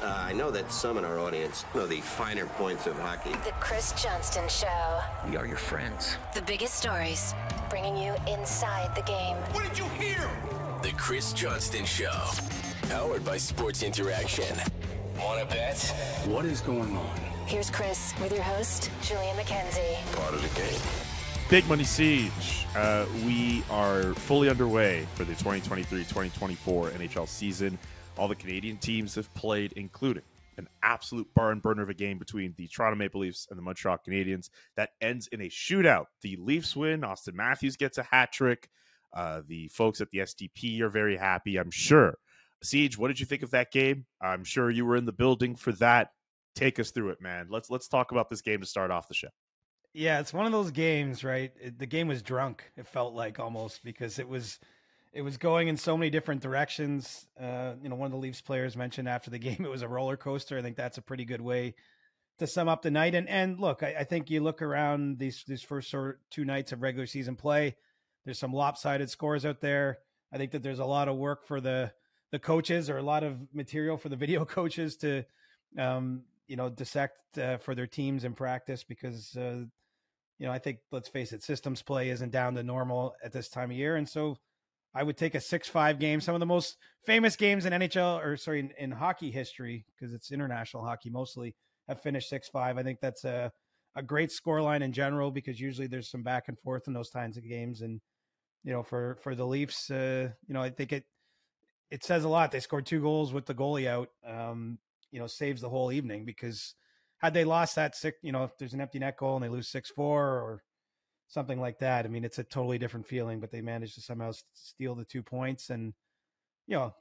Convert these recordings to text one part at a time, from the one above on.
I know that some in our audience know the finer points of hockey. The Chris Johnston Show. We are your friends. The biggest stories, bringing you inside the game. What did you hear? The Chris Johnston Show. Powered by Sports Interaction. Wanna bet? What is going on? Here's Chris with your host, Julian McKenzie. Part of the game. Big Money Siege. We are fully underway for the 2023-2024 NHL season. All the Canadian teams have played, including an absolute barn burner of a game between the Toronto Maple Leafs and the Montreal Canadiens that ends in a shootout. The Leafs win. Auston Matthews gets a hat trick. The folks at the SDP are very happy, I'm sure. Siege, what did you think of that game? I'm sure you were in the building for that. Take us through it, man. Let's talk about this game to start off the show. Yeah, it's one of those games, right? The game was drunk, it felt like, almost, because it was going in so many different directions. One of the Leafs players mentioned after the game it was a roller coaster. I think that's a pretty good way to sum up the night. And look, I think you look around these first two nights of regular season play, there's some lopsided scores out there. I think that there's a lot of work for the coaches, or a lot of material for the video coaches to dissect for their teams in practice, because I think, let's face it, systems play isn't down to normal at this time of year. And so I would take a 6-5 game. Some of the most famous games in NHL, in hockey history, because it's international hockey mostly, have finished 6-5. I think that's a great scoreline in general, because usually there's some back and forth in those kinds of games. And, for the Leafs, I think it says a lot. They scored 2 goals with the goalie out, saves the whole evening, because had they lost that if there's an empty net goal and they lose 6-4 or something like that, I mean, it's a totally different feeling, but they managed to somehow steal the 2 points. And,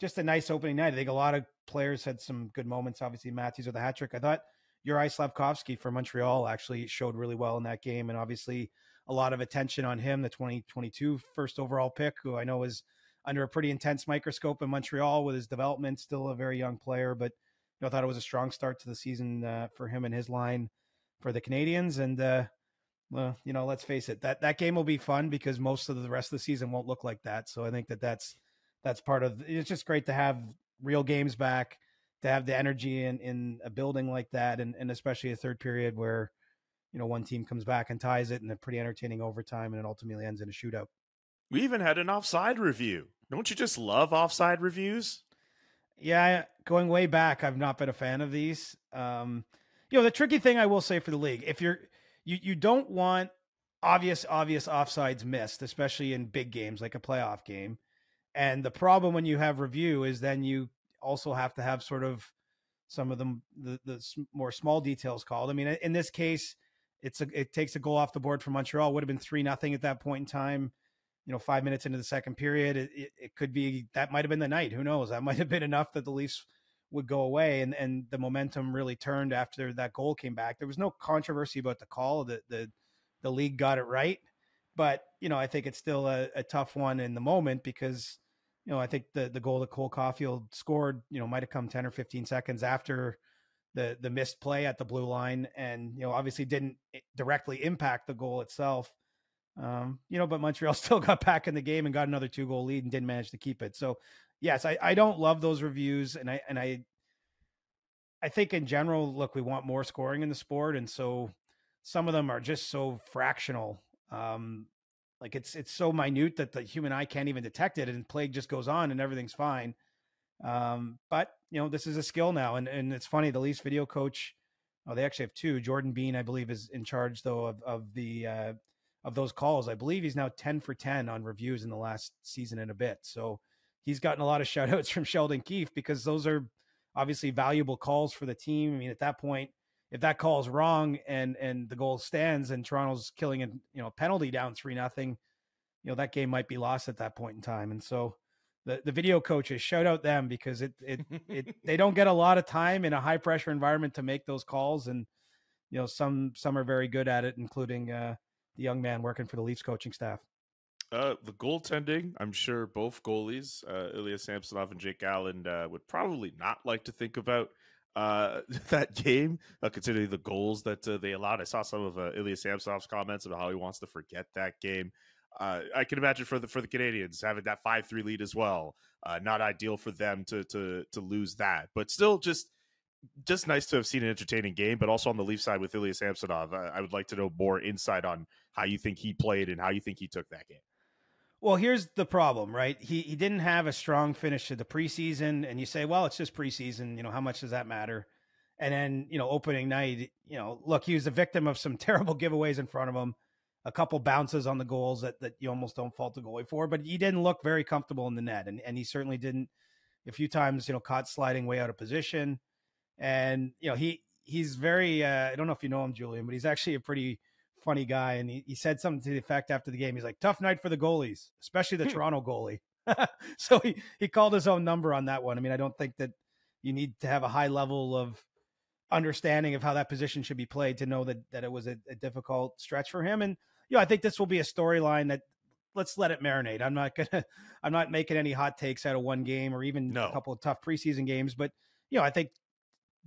just a nice opening night. I think a lot of players had some good moments. Obviously, Matthews with a hat trick. I thought Juraj Slavkovsky for Montreal actually showed really well in that game. And obviously a lot of attention on him, the 2022 first overall pick, who I know is under a pretty intense microscope in Montreal with his development, still a very young player, but I thought it was a strong start to the season for him and his line for the Canadiens. And, let's face it, that game will be fun, because most of the rest of the season won't look like that. So I think that's part of, it's just great to have real games back, to have the energy in a building like that. And especially a third period where, one team comes back and ties it in a pretty entertaining overtime, and it ultimately ends in a shootout. We even had an offside review. Don't you just love offside reviews? Yeah, going way back, I've not been a fan of these. The tricky thing I will say for the league, if you don't want obvious offsides missed, especially in big games like a playoff game. And the problem when you have review is then you also have to have sort of some of them, the more small details called. I mean, in this case, it takes a goal off the board for Montreal. It would have been 3-0 at that point in time. 5 minutes into the second period, it could be, that might've been the night. Who knows? That might've been enough that the Leafs would go away. And the momentum really turned after that goal came back. There was no controversy about the call. The league got it right. But, I think it's still a tough one in the moment, because, I think the goal that Cole Caulfield scored, might've come 10 or 15 seconds after the missed play at the blue line. And, obviously didn't directly impact the goal itself. But Montreal still got back in the game and got another 2-goal lead and didn't manage to keep it. So yes, I don't love those reviews. And I think in general, look, we want more scoring in the sport. And so some of them are just so fractional. Like it's so minute that the human eye can't even detect it, and play just goes on and everything's fine. But this is a skill now. And it's funny, the Leafs video coach, they actually have 2. Jordan Bean, I believe, is in charge though of those calls. I believe he's now 10 for 10 on reviews in the last season and a bit. So he's gotten a lot of shout outs from Sheldon Keefe, because those are obviously valuable calls for the team. I mean, at that point, if that call is wrong and the goal stands and Toronto's killing a penalty down 3-0, that game might be lost at that point in time. And so the video coaches, shout out them, because they don't get a lot of time in a high pressure environment to make those calls. And, some are very good at it, including the young man working for the Leafs coaching staff. The goaltending, I'm sure both goalies, Ilya Samsonov and Jake Allen, would probably not like to think about that game, considering the goals that they allowed. I saw some of Ilya Samsonov's comments about how he wants to forget that game. I can imagine for the Canadians having that 5-3 lead as well. Not ideal for them to lose that, but still just just nice to have seen an entertaining game, but also on the Leaf side with Ilya Samsonov, I would like to know more insight on how you think he played and how you think he took that game. Well, here's the problem, right? He didn't have a strong finish to the preseason, and you say, well, it's just preseason. You know, how much does that matter? And then, you know, opening night, you know, look, he was a victim of some terrible giveaways in front of him, a couple bounces on the goals that you almost don't fault the goalie for, but he didn't look very comfortable in the net, and he certainly didn't. A few times, you know, caught sliding way out of position, and you know, he's very. I don't know if you know him, Julian, but he's actually a pretty funny guy, and he said something to the effect after the game. He's like, tough night for the goalies, especially the Toronto goalie. So he called his own number on that one. I mean, I don't think that you need to have a high level of understanding of how that position should be played to know that it was a difficult stretch for him. And, you know, I think this will be a storyline that let's let it marinate. I'm not making any hot takes out of one game or even a couple of tough preseason games, but, you know, I think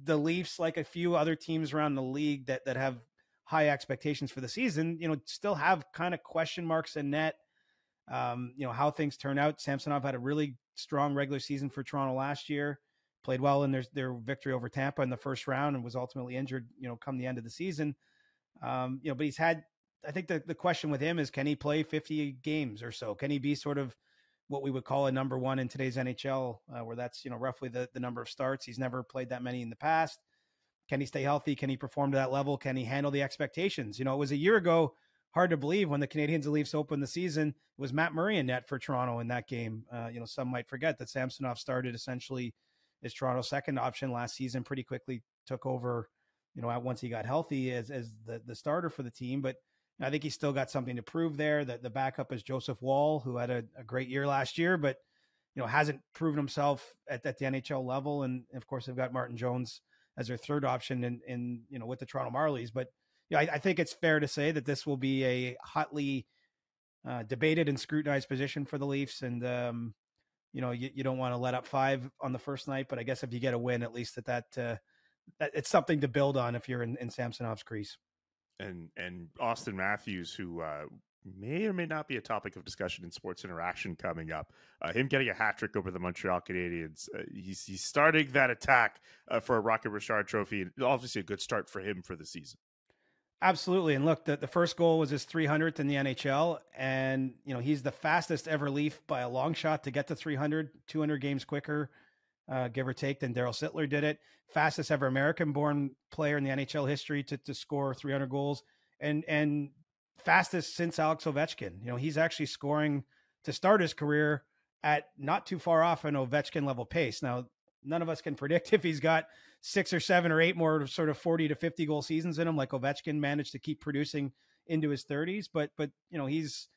the Leafs, like a few other teams around the league that have high expectations for the season, you know, still have kind of question marks in net. You know, how things turn out. Samsonov had a really strong regular season for Toronto last year, played well in their victory over Tampa in the first round and was ultimately injured, you know, come the end of the season. You know, but he's had, I think the question with him is, can he play 50 games or so? Can he be sort of what we would call a number one in today's NHL, where that's, you know, roughly the number of starts? He's never played that many in the past. Can he stay healthy? Can he perform to that level? Can he handle the expectations? You know, it was a year ago, hard to believe, when the Canadiens and Leafs opened the season, it was Matt Murray in net for Toronto in that game. You know, some might forget that Samsonov started essentially as Toronto's second option last season, pretty quickly took over, you know, once he got healthy as the starter for the team. But I think he's still got something to prove there. That the backup is Joseph Wall, who had a great year last year, but, you know, hasn't proven himself at the NHL level. And of course, they've got Martin Jones as their third option in you know, with the Toronto Marlies. But yeah, I think it's fair to say that this will be a hotly debated and scrutinized position for the Leafs. And, you know, you don't want to let up 5 on the first night, but I guess if you get a win, at least that it's something to build on if you're in Samsonov's crease. And Auston Matthews, who may or may not be a topic of discussion in Sports Interaction coming up. Him getting a hat trick over the Montreal Canadiens. He's starting that attack for a Rocket Richard Trophy. And obviously a good start for him for the season. Absolutely. And look, the first goal was his 300th in the NHL. And, you know, he's the fastest ever Leaf by a long shot to get to 300, 200 games quicker, give or take, than Darryl Sittler did it. Fastest ever American-born player in the NHL history to score 300 goals. And fastest since Alex Ovechkin. You know, he's actually scoring to start his career at not too far off an Ovechkin level pace. Now, none of us can predict if he's got 6 or 7 or 8 more sort of 40 to 50 goal seasons in him, like Ovechkin managed to keep producing into his 30s. But you know, his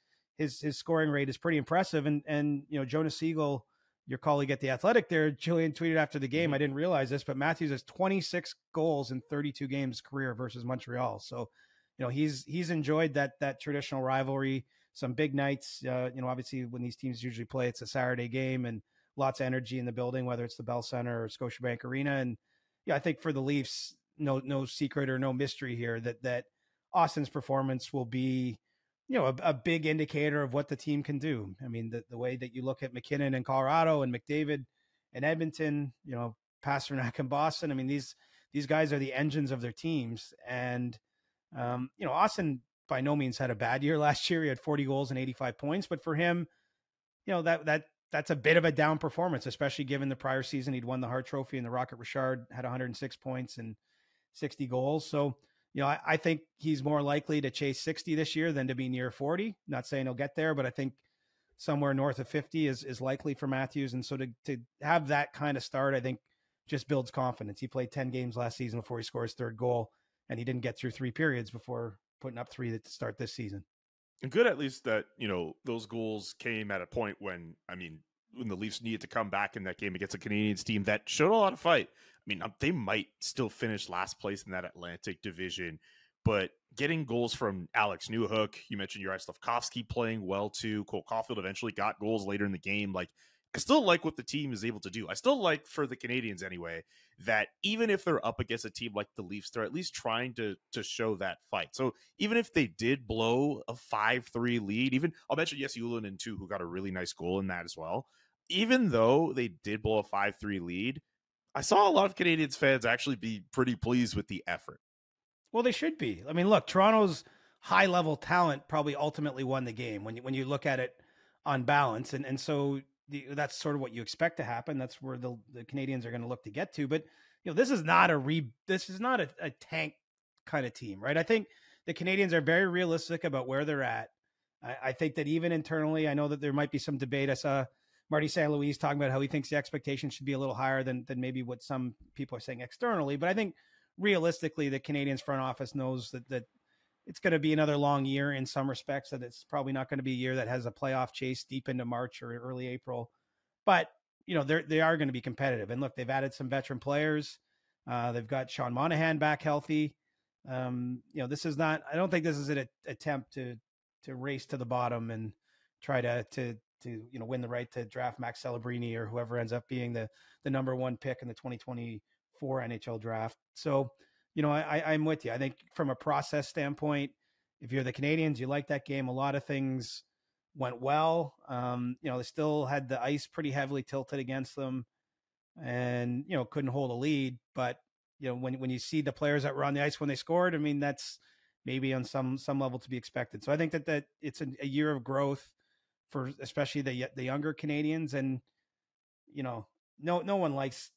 scoring rate is pretty impressive. And you know, Jonas Siegel, your colleague at The Athletic there, Julian, tweeted after the game, I didn't realize this, but Matthews has 26 goals in 32 games career versus Montreal. So, you know, he's enjoyed that traditional rivalry, some big nights. You know, obviously when these teams usually play, it's a Saturday game and lots of energy in the building, whether it's the Bell Center or Scotiabank Arena. And yeah, I think for the Leafs, no secret or no mystery here that Austin's performance will be, you know, a big indicator of what the team can do. I mean, the way that you look at McKinnon in Colorado and McDavid in Edmonton, you know, Pasternak in Boston. I mean, these guys are the engines of their teams. And, you know, Austin by no means had a bad year last year. He had 40 goals and 85 points, but for him, you know, that's a bit of a down performance, especially given the prior season. He'd won the Hart Trophy and the Rocket Richard, had 106 points and 60 goals. So, you know, I think he's more likely to chase 60 this year than to be near 40. Not saying he'll get there, but I think somewhere north of 50 is likely for Matthews. And so to have that kind of start, I think just builds confidence. He played 10 games last season before he scored his third goal, and he didn't get through 3 periods before putting up 3 to start this season. And good at least that, you know, those goals came at a point when the Leafs needed to come back in that game against a Canadiens team that showed a lot of fight. I mean, they might still finish last place in that Atlantic division, but getting goals from Alex Newhook, you mentioned Juraj Slafkovsky playing well too. Cole Caulfield eventually got goals later in the game. Like, I still like what the team is able to do. I still like, for the Canadiens anyway, that even if they're up against a team like the Leafs, they're at least trying to show that fight. So even if they did blow a 5-3 lead, even I'll mention Julian too, who got a really nice goal in that as well. Even though they did blow a 5-3 lead, I saw a lot of Canadiens fans actually be pretty pleased with the effort. Well, they should be. I mean, look, Toronto's high level talent probably ultimately won the game when you look at it on balance, and so that's sort of what you expect to happen. That's where the Canadiens are going to look to get to. But this is not a tank kind of team, right? I think the Canadiens are very realistic about where they're at. I think that even internally, I know that there might be some debate. I saw Marty St. Louis talking about how he thinks the expectation should be a little higher than maybe what some people are saying externally. But I think realistically, the Canadiens front office knows that it's going to be another long year in some respects, that it's probably not going to be a year that has a playoff chase deep into March or early April. But, they are going to be competitive. And look, they've added some veteran players. They've got Sean Monahan back healthy. This is not, I don't think this is an attempt to race to the bottom and try to win the right to draft Max Celebrini or whoever ends up being the number one pick in the 2024 NHL draft. So, I'm with you. I think from a process standpoint, if you're the Canadiens, you like that game. A lot of things went well. They still had the ice pretty heavily tilted against them and, couldn't hold a lead. But, when you see the players that were on the ice when they scored, I mean, that's maybe on some level to be expected. So I think that it's a year of growth for especially the younger Canadians. And, no one likes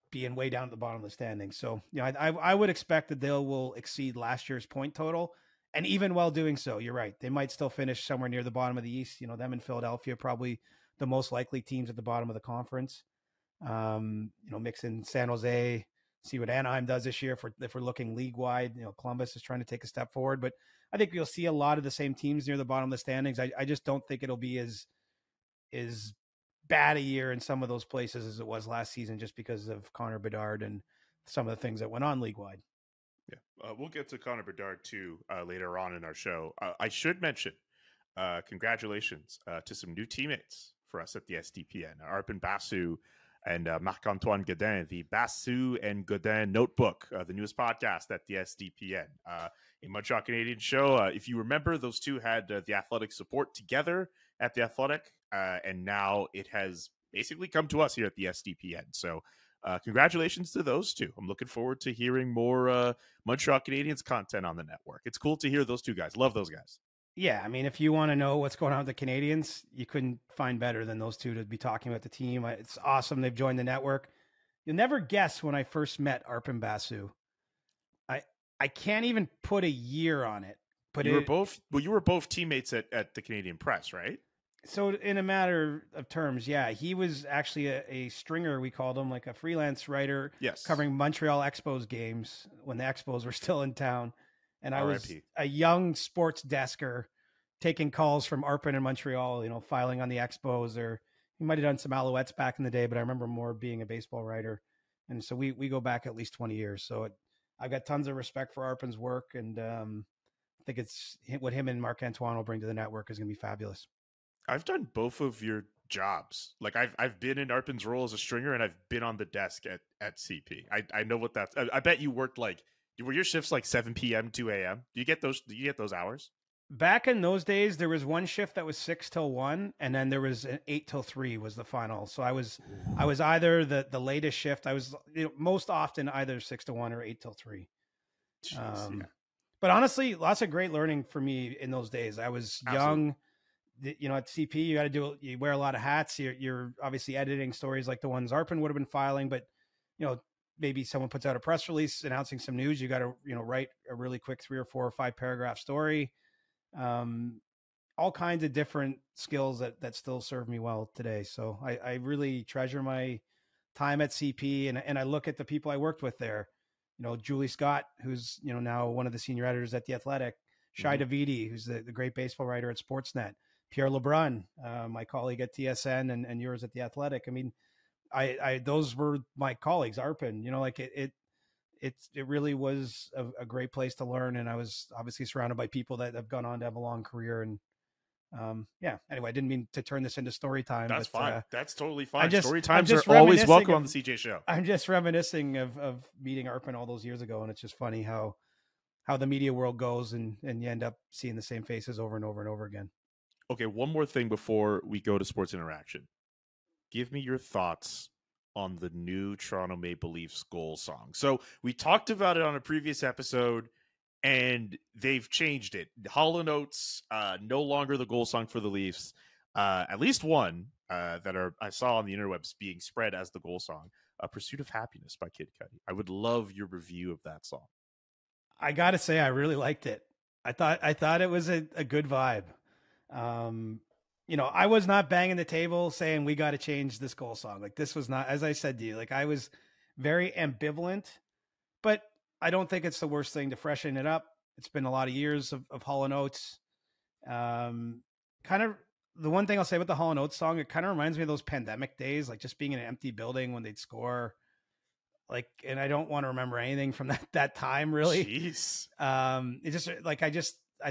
being way down at the bottom of the standings. So, I would expect that they will exceed last year's point total. And even while doing so, you're right, they might still finish somewhere near the bottom of the East. Them and Philadelphia, probably the most likely teams at the bottom of the conference. Mix in San Jose, see what Anaheim does this year if we're looking league wide. Columbus is trying to take a step forward, but I think you'll see a lot of the same teams near the bottom of the standings. I just don't think it'll be as bad a year in some of those places as it was last season, just because of Connor Bedard and some of the things that went on league wide. Yeah, we'll get to Connor Bedard too later on in our show. I should mention, congratulations to some new teammates for us at the SDPN, Arpon Basu and Marc-Antoine Godin, the Basu and Godin Notebook, the newest podcast at the SDPN, a Montreal Canadiens show. If you remember, those two had the Athletic support together at the Athletic, and now it has basically come to us here at the SDPN. So congratulations to those two. I'm looking forward to hearing more Montreal Canadiens content on the network. It's cool to hear those two guys. Love those guys. Yeah, I mean, if you want to know what's going on with the Canadiens, you couldn't find better than those two to be talking about the team. It's awesome they've joined the network. You'll never guess when I first met Arpon Basu. I can't even put a year on it. But you were both teammates at the Canadian Press, right? So in a matter of terms, yeah, he was actually a stringer, we called him, like a freelance writer, yes, covering Montreal Expos games when the Expos were still in town. And I was RIP. a young sports desker taking calls from Arpon in Montreal, filing on the Expos, or he might have done some Alouettes back in the day, but I remember more being a baseball writer. And so we go back at least 20 years. So I've got tons of respect for Arpon's work. And I think it's what him and Marc-Antoine will bring to the network is going to be fabulous. I've done both of your jobs. Like I've been in Arpon's role as a stringer, and I've been on the desk at CP. I know what that's. I bet you worked were your shifts like 7 p.m. 2 a.m. Do you get those hours? Back in those days, there was one shift that was 6 till 1, and then there was an 8 till 3 was the final. So I was either the latest shift. I was most often either 6 to 1 or 8 till 3. Jeez, yeah. But honestly, lots of great learning for me in those days. I was young. At CP, you wear a lot of hats. You're obviously editing stories like the ones Arpon would have been filing, but maybe someone puts out a press release announcing some news. You got to write a really quick 3 or 4 or 5 paragraph story. All kinds of different skills that still serve me well today. So I really treasure my time at CP, and I look at the people I worked with there. Julie Scott, who's now one of the senior editors at the Athletic, Shai Davidi, who's the great baseball writer at Sportsnet, Pierre Lebrun, my colleague at TSN, and yours at the Athletic. I mean, I those were my colleagues. Arpon, it really was a great place to learn, and I was obviously surrounded by people that have gone on to have a long career. And anyway, I didn't mean to turn this into story time. That's fine. That's totally fine. Story times are always welcome on the CJ show. I'm just reminiscing of meeting Arpon all those years ago, and it's just funny how the media world goes, and you end up seeing the same faces over and over and over again. Okay, one more thing before we go to Sports Interaction. Give me your thoughts on the new Toronto Maple Leafs goal song. So we talked about it on a previous episode, and they've changed it. Hall & Oates, no longer the goal song for the Leafs. At least one I saw on the interwebs being spread as the goal song, Pursuit of Happiness by Kid Cudi. I would love your review of that song. I got to say, I really liked it. I thought it was a good vibe. I was not banging the table saying we got to change this goal song. Like, this was not, as I said to you, like, I was very ambivalent, but I don't think it's the worst thing to freshen it up. It's been a lot of years of Hall & Oates. Kind of the one thing I'll say about the Hall & Oates song, it kind of reminds me of those pandemic days, like just being in an empty building when they'd score. Like, and I don't want to remember anything from that time, really. Jeez. It just like, I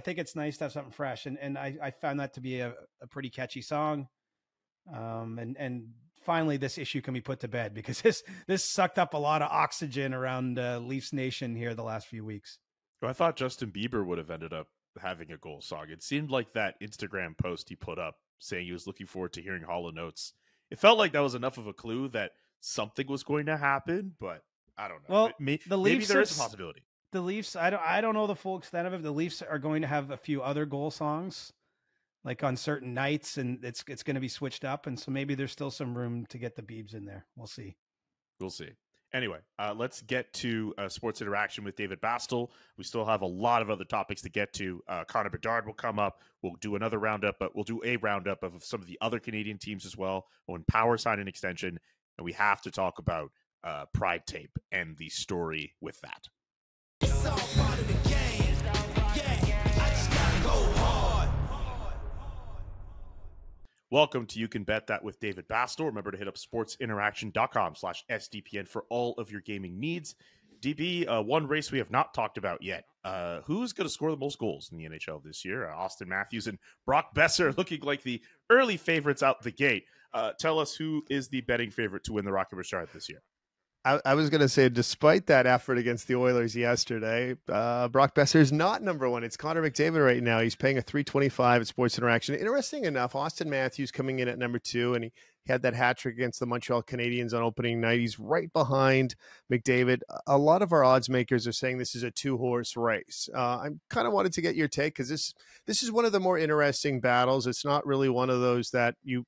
think it's nice to have something fresh. And I found that to be a pretty catchy song. And finally this issue can be put to bed, because this sucked up a lot of oxygen around Leafs Nation here the last few weeks. Well, I thought Justin Bieber would have ended up having a goal song. It seemed like that Instagram post he put up saying he was looking forward to hearing Hall & Oates. It felt like that was enough of a clue that something was going to happen, but I don't know. Well, maybe Leafs there is a possibility. The Leafs, I don't know the full extent of it. The Leafs are going to have a few other goal songs, like on certain nights, and it's going to be switched up, and so maybe there's still some room to get the Biebs in there. We'll see. We'll see. Anyway, let's get to Sports Interaction with David Bastel. We still have a lot of other topics to get to. Connor Bedard will come up. We'll do another roundup, but we'll do a roundup of some of the other Canadian teams as well. Owen Power signed an extension, and we have to talk about Pride Tape and the story with that. It's all part of the game. Yeah, I just gotta go hard. Welcome to You Can Bet That with David Bastel. Remember to hit up sportsinteraction.com/SDPN for all of your gaming needs. DB, one race we have not talked about yet. Who's going to score the most goals in the NHL this year? Auston Matthews and Brock Besser looking like the early favorites out the gate. Tell us who is the betting favorite to win the Rocket Richard this year. I was going to say, despite that effort against the Oilers yesterday, Brock Besser is not number one. It's Connor McDavid right now. He's paying a $3.25 at Sports Interaction. Interesting enough, Auston Matthews coming in at number 2, and he had that hat trick against the Montreal Canadiens on opening night. He's right behind McDavid. A lot of our odds makers are saying this is a 2-horse race. I kind of wanted to get your take, because this is one of the more interesting battles. It's not really one of those that you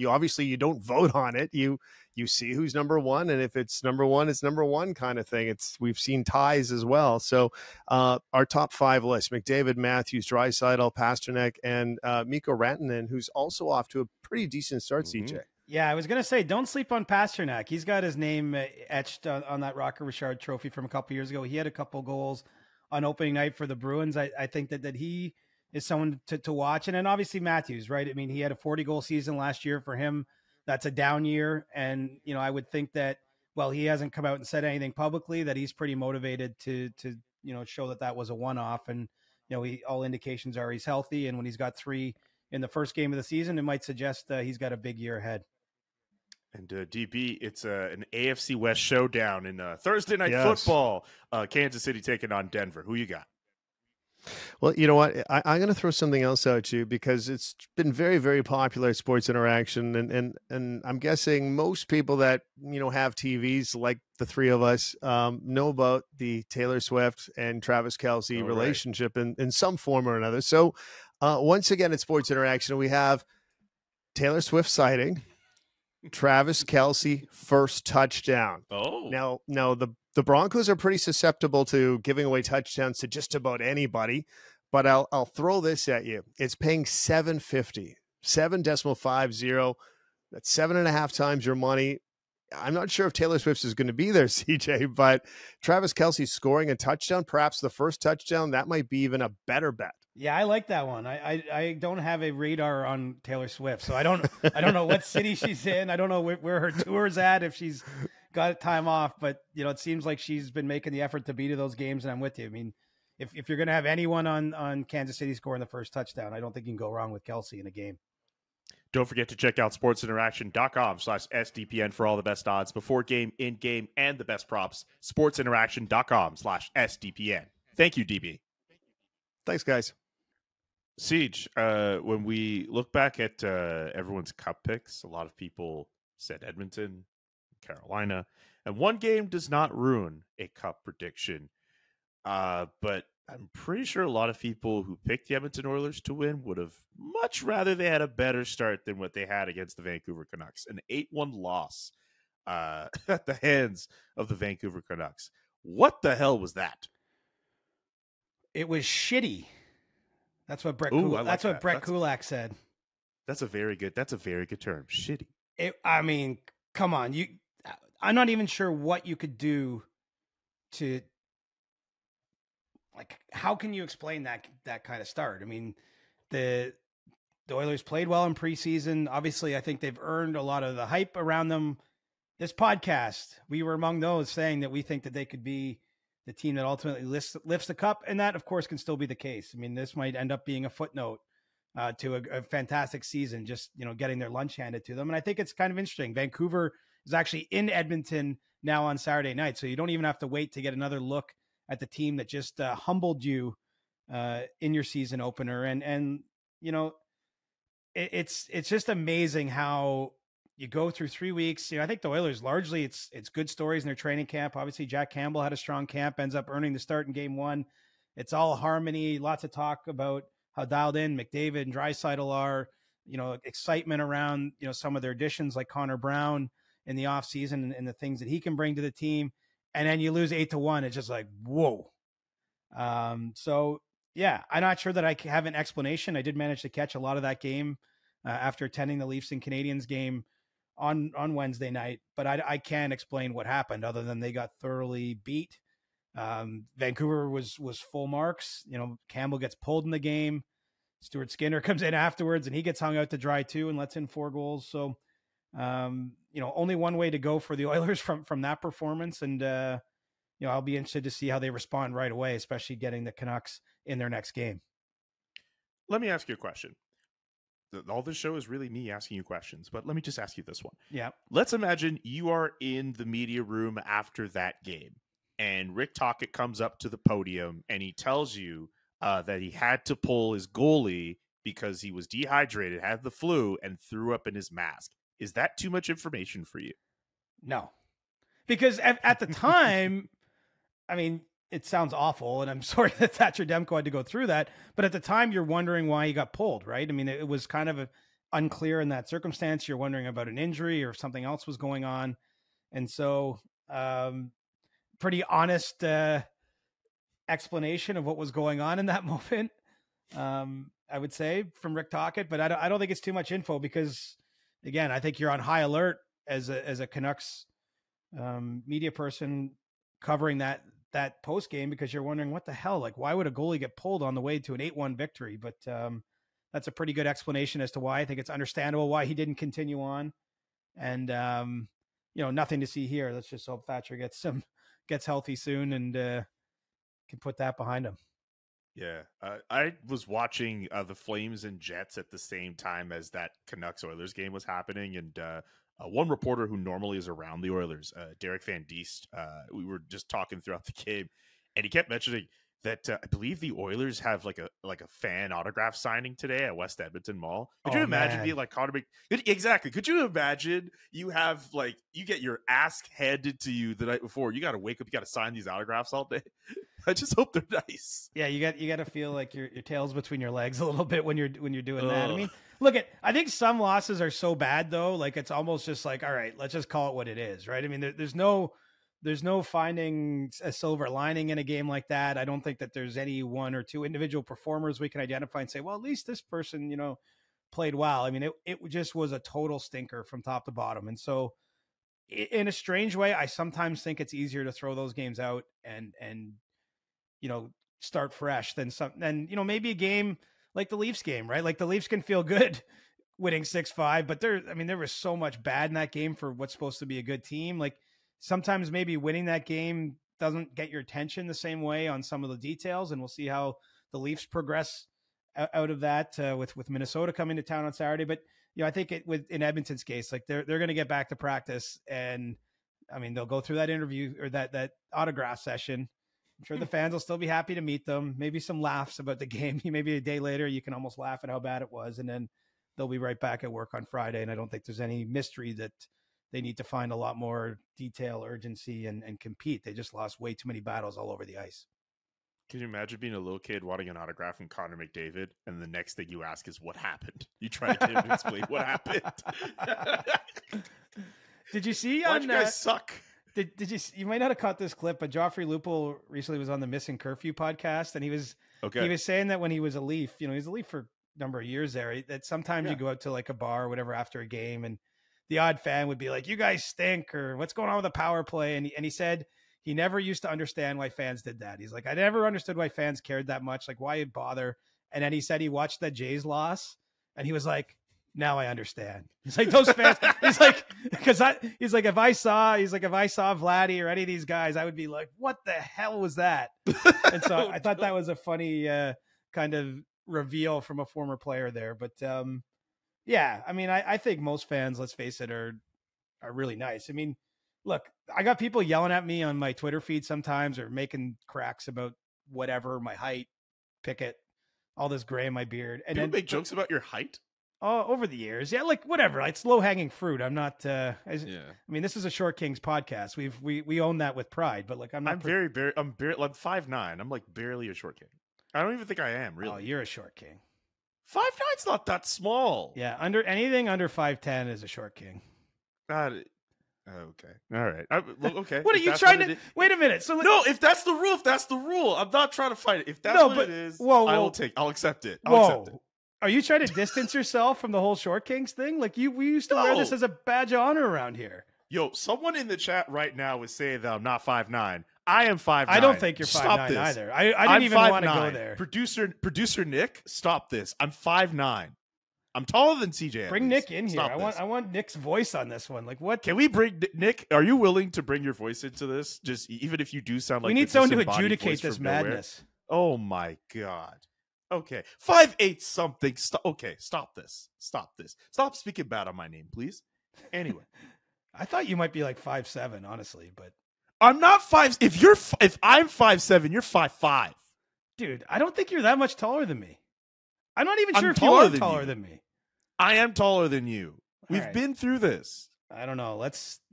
obviously you don't vote on it. You see who's number one, and if it's number one, it's number one kind of thing. We've seen ties as well. So our top 5 list: McDavid, Matthews, Draisaitl, Pasternak, and Mikko Rantanen, who's also off to a pretty decent start, CJ. Yeah, I was going to say, don't sleep on Pasternak. He's got his name etched on that Rocket Richard trophy from a couple years ago. He had a couple goals on opening night for the Bruins. I think that he is someone to watch. And then obviously Matthews, right? I mean, he had a 40-goal season last year. For him, that's a down year. And, I would think that, well, he hasn't come out and said anything publicly, that he's pretty motivated to show that was a one-off. And, all indications are he's healthy. And when he's got 3 in the first game of the season, it might suggest he's got a big year ahead. And DB, it's an AFC West showdown in Thursday Night Football. Kansas City taking on Denver. Who you got? Well, you know what? I'm going to throw something else out to you, because it's been very, very popular at Sports Interaction. And I'm guessing most people that, have TVs like the 3 of us know about the Taylor Swift and Travis Kelce relationship in some form or another. So once again, at Sports Interaction, we have Taylor Swift sighting, Travis Kelce first touchdown. Oh, now the Broncos are pretty susceptible to giving away touchdowns to just about anybody, but I'll throw this at you. It's paying $7.50, 7.50. That's 7.5 times your money. I'm not sure if Taylor Swift is going to be there, CJ, but Travis Kelce scoring a touchdown, perhaps the first touchdown, that might be even a better bet. Yeah, I like that one. I don't have a radar on Taylor Swift, so I don't know what city she's in. I don't know where her tour's at, if she's got time off, but it seems like she's been making the effort to be to those games, and I'm with you. I mean, if you're going to have anyone on Kansas City scoring the first touchdown, I don't think you can go wrong with Kelce in a game. Don't forget to check out sportsinteraction.com/SDPN for all the best odds before game, in game, and the best props. sportsinteraction.com/SDPN. Thank you, DB. Thanks, guys. Siege, when we look back at everyone's cup picks, a lot of people said Edmonton, Carolina. And one game does not ruin a cup prediction. But I'm pretty sure a lot of people who picked the Edmonton Oilers to win would have much rather they had a better start than what they had against the Vancouver Canucks. An 8-1 loss at the hands of the Vancouver Canucks. What the hell was that? It was shitty. That's what Brett. Brett Kulak said. That's a very good term. Shitty. I mean, come on. I'm not even sure what you could do to, like, how can you explain that kind of start? I mean, the Oilers played well in preseason. Obviously, I think they've earned a lot of the hype around them. This podcast, we were among those saying that we think that they could be the team that ultimately lifts the cup. And that, of course, can still be the case. I mean, this might end up being a footnote to a fantastic season, just, getting their lunch handed to them. And I think it's kind of interesting. Vancouver is actually in Edmonton now on Saturday night. So you don't even have to wait to get another look at the team that just humbled you in your season opener. And it's just amazing how you go through 3 weeks. I think the Oilers largely it's good stories in their training camp. Obviously, Jack Campbell had a strong camp, ends up earning the start in game 1. It's all harmony, lots of talk about how dialed in McDavid and Draisaitl are, excitement around, some of their additions like Connor Brown in the offseason and the things that he can bring to the team. And then you lose 8-1. It's just like, whoa. So yeah, I'm not sure that I have an explanation. I did manage to catch a lot of that game after attending the Leafs and Canadiens game on Wednesday night, but I can't explain what happened other than they got thoroughly beat. Vancouver was full marks. Campbell gets pulled in the game. Stuart Skinner comes in afterwards and he gets hung out to dry too and lets in 4 goals. So, only one way to go for the Oilers from that performance. And, I'll be interested to see how they respond right away, especially getting the Canucks in their next game. Let me ask you a question. All this show is really me asking you questions, but let me just ask you this one. Yeah. Let's imagine you are in the media room after that game and Rick Tocchet comes up to the podium and he tells you that he had to pull his goalie because he was dehydrated, had the flu, and threw up in his mask. Is that too much information for you? No, because at the time, I mean, it sounds awful, and I'm sorry that Thatcher Demko had to go through that. But at the time, you're wondering why he got pulled, right? I mean, it was kind of unclear in that circumstance. You're wondering about an injury or if something else was going on. And so pretty honest explanation of what was going on in that moment, I would say, from Rick Tocchet. But I don't think it's too much info because, again, I think you're on high alert as a Canucks media person covering that post game because you're wondering what the hell, like, why would a goalie get pulled on the way to an 8-1 victory? But that's a pretty good explanation as to why. I think it's understandable why he didn't continue on. And, nothing to see here. Let's just hope Thatcher gets healthy soon and can put that behind him. Yeah. I was watching the Flames and Jets at the same time as that Canucks Oilers game was happening. And one reporter who normally is around the Oilers, Derek Van Diest, we were just talking throughout the game and he kept mentioning that I believe the Oilers have like a fan autograph signing today at West Edmonton Mall. Could you imagine being like Connor Exactly. Could you imagine you have you get your ass handed to you the night before. You got to wake up. You got to sign these autographs all day. I just hope they're nice. Yeah, you got to feel like your tail's between your legs a little bit when you're doing that. I mean, look I think some losses are so bad though. Like it's almost just like, all right, let's just call it what it is, right? I mean, there's no finding a silver lining in a game like that. I don't think that there's any one or two individual performers we can identify and say, well, at least this person, played well. I mean, it just was a total stinker from top to bottom. And so in a strange way, I sometimes think it's easier to throw those games out and start fresh than maybe a game like the Leafs game, right? Like the Leafs can feel good winning 6-5, but there was so much bad in that game for what's supposed to be a good team. Like, sometimes maybe winning that game doesn't get your attention the same way on some of the details. And we'll see how the Leafs progress out of that with Minnesota coming to town on Saturday. But, I think in Edmonton's case, like they're going to get back to practice and I mean, they'll go through that interview or that autograph session. I'm sure the fans will still be happy to meet them. Maybe some laughs about the game. Maybe a day later, you can almost laugh at how bad it was. And then they'll be right back at work on Friday. And I don't think there's any mystery that they need to find a lot more detail, urgency, and compete. They just lost way too many battles all over the ice. Can you imagine being a little kid wanting an autograph from Connor McDavid, and the next thing you ask is what happened? You try to get him to explain what happened. Did you see? Why'd you guys suck? Did you? You might not have caught this clip, but Joffrey Lupul recently was on the Missing Curfew podcast, and he was saying that when he was a Leaf, he was a Leaf for a number of years there. That sometimes you go out to like a bar or whatever after a game, and the odd fan would be like, "You guys stink," or "What's going on with the power play?" And he said he never used to understand why fans did that. He's like, I never understood why fans cared that much. Like, why bother? And then he said he watched the Jays loss, and he was like, now I understand. He's like, those fans. He's like, he's like, if I saw Vladdy or any of these guys, I would be like, what the hell was that? And so I thought that was a funny kind of reveal from a former player there. But yeah, I mean, I think most fans, let's face it, are really nice. I mean, look, I got people yelling at me on my Twitter feed sometimes, or making cracks about whatever, my height, Pickett, all this gray in my beard. And people make jokes about your height? Oh, over the years. Yeah, like whatever. It's low hanging fruit. I'm not I mean, this is a Short Kings podcast. We own that with pride, but like I'm 5'9". I'm like barely a short king. I don't even think I am, really. Oh, you're a short king. 5'9's not that small. Yeah, anything under 5'10" is a short king. Okay. All right. Okay. What are you trying to? Wait a minute. So no, if that's the rule, I'm not trying to fight it. If that's what it is, I'll accept it. I'll accept it. Are you trying to distance yourself from the whole Short Kings thing? Like we used to wear this as a badge of honor around here. Yo, someone in the chat right now is saying that I'm not 5'9". I am 5'9". I don't think you're 5'9" either. I didn't even want to go there. Producer Nick, stop this. I'm 5'9". I'm taller than CJ. Bring Nick in here. I want Nick's voice on this one. Like, what? Can we bring Nick? Are you willing to bring your voice into this? Just even if you do sound like we need someone to adjudicate this madness. Nowhere. Oh my God. Okay, 5'8" something. Okay, stop this. Stop speaking bad on my name, please. Anyway, I thought you might be like 5'7", honestly, but I'm not 5. If I'm 5'7", you're 5'5". Dude, I don't think you're that much taller than me. I'm not even sure if you are taller than me. I am taller than you. We've been through this. I don't know.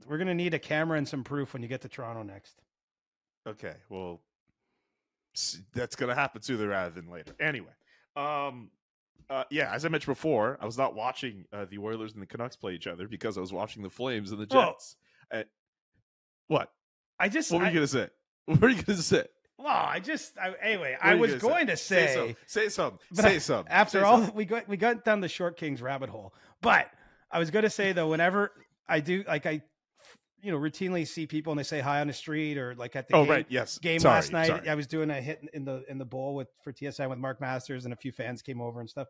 We're gonna need a camera and some proof when you get to Toronto next. Okay, well, that's gonna happen sooner rather than later. Anyway, yeah, as I mentioned before, I was not watching the Oilers and the Canucks play each other because I was watching the Flames and the Jets. What? What were you gonna say? What were you gonna say? Well, anyway, I was going to say something. After all, we got down the Short Kings rabbit hole. But I was going to say though, whenever I do, like I routinely see people and they say hi on the street or like at the game last night. I was doing a hit in the bowl for TSN with Mark Masters, and a few fans came over and stuff.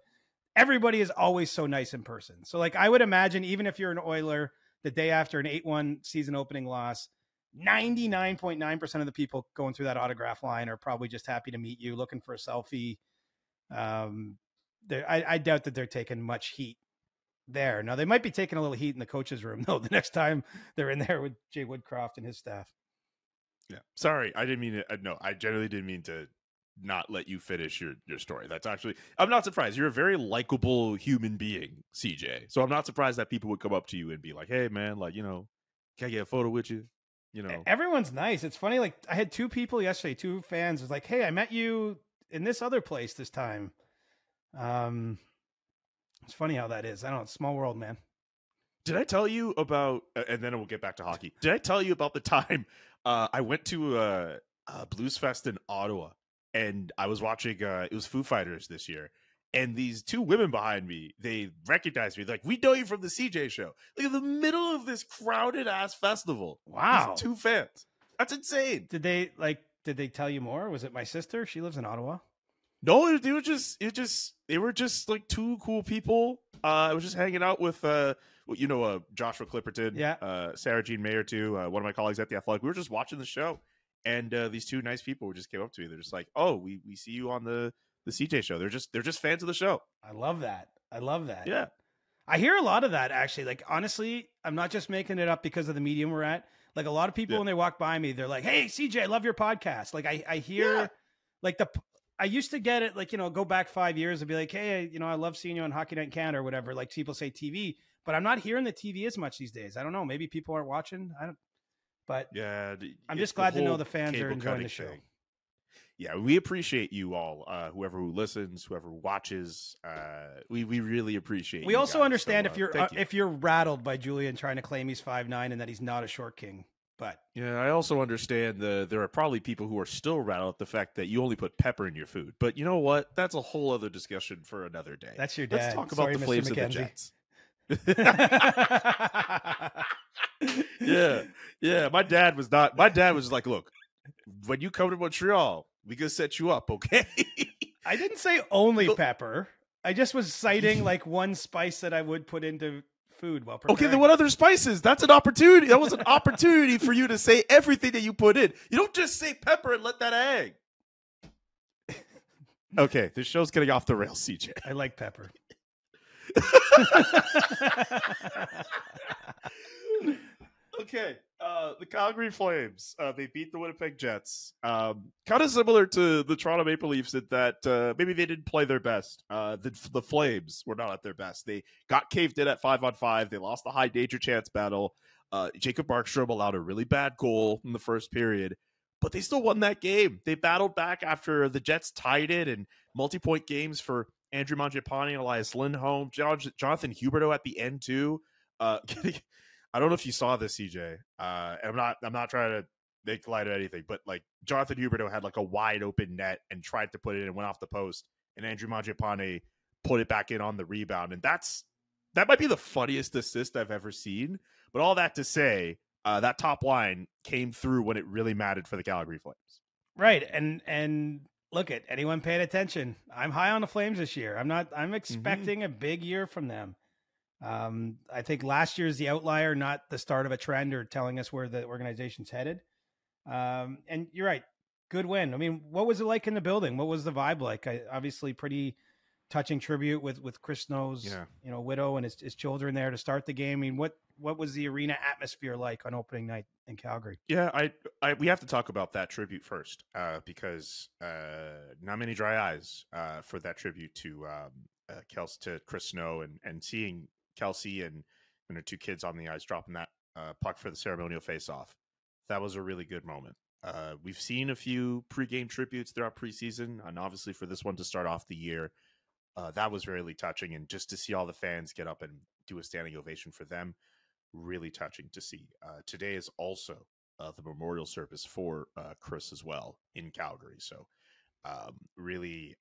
Everybody is always so nice in person. So like I would imagine, even if you're an Oiler, the day after an 8-1 season opening loss, 99.9% of the people going through that autograph line are probably just happy to meet you, looking for a selfie. I doubt that they're taking much heat there. Now they might be taking a little heat in the coach's room though, the next time they're in there with Jay Woodcroft and his staff. Yeah. Sorry. I didn't mean it. No, I generally didn't mean to not let you finish your story. That's actually, I'm not surprised. You're a very likable human being, CJ. So I'm not surprised that people would come up to you and be like, hey man, like, can I get a photo with you? Everyone's nice. It's funny. Like I had two people yesterday, two fans was like, hey, I met you in this other place this time. It's funny how that is. I don't know. It's a small world, man. Did I tell you about, and then we'll get back to hockey. Did I tell you about the time I went to a Blues Fest in Ottawa, and I was watching, it was Foo Fighters this year. And these two women behind me, they recognized me. They're like, we know you from the CJ show. Like in the middle of this crowded ass festival. Wow. These two fans. That's insane. Did they tell you more? Was it my sister? She lives in Ottawa. No, they were just like two cool people. I was just hanging out with, Joshua Clipperton, Sarah Jean Mayer too. One of my colleagues at the Athletic. We were just watching the show, and these two nice people just came up to me. They're just like, "Oh, we see you on the CJ show." They're just fans of the show. I love that. Yeah. I hear a lot of that actually. Like, honestly, I'm not just making it up because of the medium we're at. Like a lot of people when they walk by me, they're like, hey, CJ, I love your podcast. Like I hear like I used to get it, like, go back 5 years and be like, hey, I love seeing you on Hockey Night in Canada or whatever. Like people say TV, but I'm not hearing the TV as much these days. I don't know. Maybe people aren't watching. But yeah, I'm just glad to know the fans are enjoying the show. Thing. Yeah, we appreciate you all, whoever who listens, whoever watches. We really appreciate. We also guys. understand So, if you're rattled by Julian trying to claim he's 5'9" and that he's not a short king. But yeah, I also understand there are probably people who are still rattled at the fact that you only put pepper in your food. But you know what? That's a whole other discussion for another day. That's your dad. Let's talk about the Mr. Flames McKenzie. and the Jets. Yeah. My dad was like, look, when you come to Montreal, we can set you up, okay? I didn't say only pepper. I just was citing like one spice that I would put into food while preparing. Okay, then what other spices? That's an opportunity. That was an opportunity for you to say everything that you put in. You don't just say pepper and let that hang. Okay, this show's getting off the rails, CJ. I like pepper. Okay, the Calgary Flames, they beat the Winnipeg Jets. Kind of similar to the Toronto Maple Leafs in that maybe they didn't play their best. The Flames were not at their best. They got caved in at 5-on-5. They lost the high danger chance battle. Jacob Markstrom allowed a really bad goal in the first period, but they still won that game. They battled back after the Jets tied it, and multi-point games for Andrew Mangiapane and Elias Lindholm. Jonathan Huberdeau at the end too. I don't know if you saw this, CJ. I'm not trying to make light of anything, but like Jonathan Huberdeau had like a wide open net and tried to put it in and went off the post, and Andrew Mangiapane put it back in on the rebound. And that might be the funniest assist I've ever seen. But all that to say, that top line came through when it really mattered for the Calgary Flames. Right. And look at anyone paying attention. I'm high on the Flames this year. I'm expecting a big year from them. I think last year's the outlier, not the start of a trend or telling us where the organization's headed. And you're right. Good win. I mean, what was it like in the building? What was the vibe like? Obviously pretty touching tribute with Chris Snow's, widow and his children there to start the game. I mean, what was the arena atmosphere like on opening night in Calgary? Yeah, we have to talk about that tribute first, because not many dry eyes for that tribute to Chris Snow and seeing Kelsey and her two kids on the ice dropping that puck for the ceremonial face-off. That was a really good moment. We've seen a few pregame tributes throughout preseason, and obviously for this one to start off the year, that was really touching. And just to see all the fans get up and do a standing ovation for them, really touching to see. Today is also the memorial service for Chris as well in Calgary. So really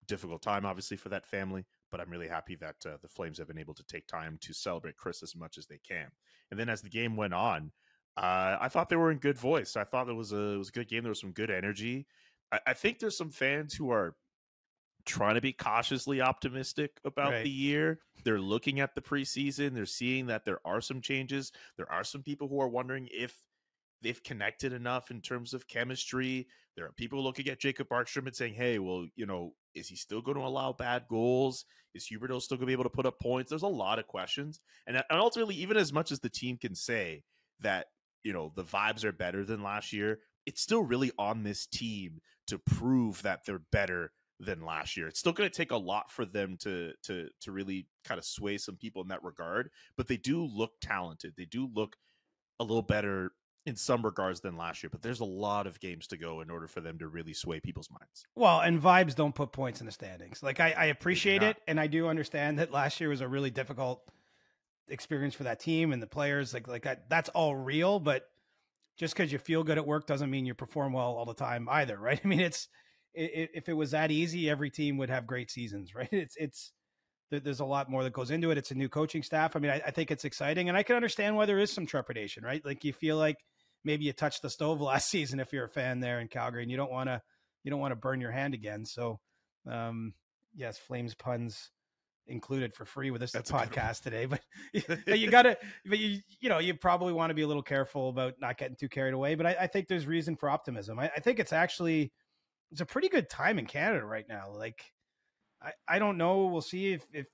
difficult time, obviously, for that family. But I'm really happy that the Flames have been able to take time to celebrate Chris as much as they can. And then as the game went on, I thought they were in good voice. I thought it was a good game. There was some good energy. I think there's some fans who are trying to be cautiously optimistic about the year. They're looking at the preseason. They're seeing that there are some changes. There are some people who are wondering if they've connected enough in terms of chemistry. There are people looking at Jacob Markstrom and saying, hey, well, is he still going to allow bad goals? Is Huberdeau still going to be able to put up points? There's a lot of questions. And ultimately, even as much as the team can say that, the vibes are better than last year, it's still really on this team to prove that they're better than last year. It's still going to take a lot for them to really kind of sway some people in that regard, but they do look talented. They do look a little better in some regards than last year, but there's a lot of games to go in order for them to really sway people's minds. Well, and vibes don't put points in the standings. Like I appreciate it. And I do understand that last year was a really difficult experience for that team and the players. That's all real, but just because you feel good at work doesn't mean you perform well all the time either. Right. I mean, if it was that easy, every team would have great seasons, right? There's a lot more that goes into it. It's a new coaching staff. I mean, I think it's exciting, and I can understand why there is some trepidation, right? Like you feel like maybe you touched the stove last season if you're a fan there in Calgary, and you don't want to burn your hand again. So, yes, Flames puns included for free with this podcast today. But you probably want to be a little careful about not getting too carried away. But I think there's reason for optimism. I think it's a pretty good time in Canada right now. Like, I don't know. We'll see if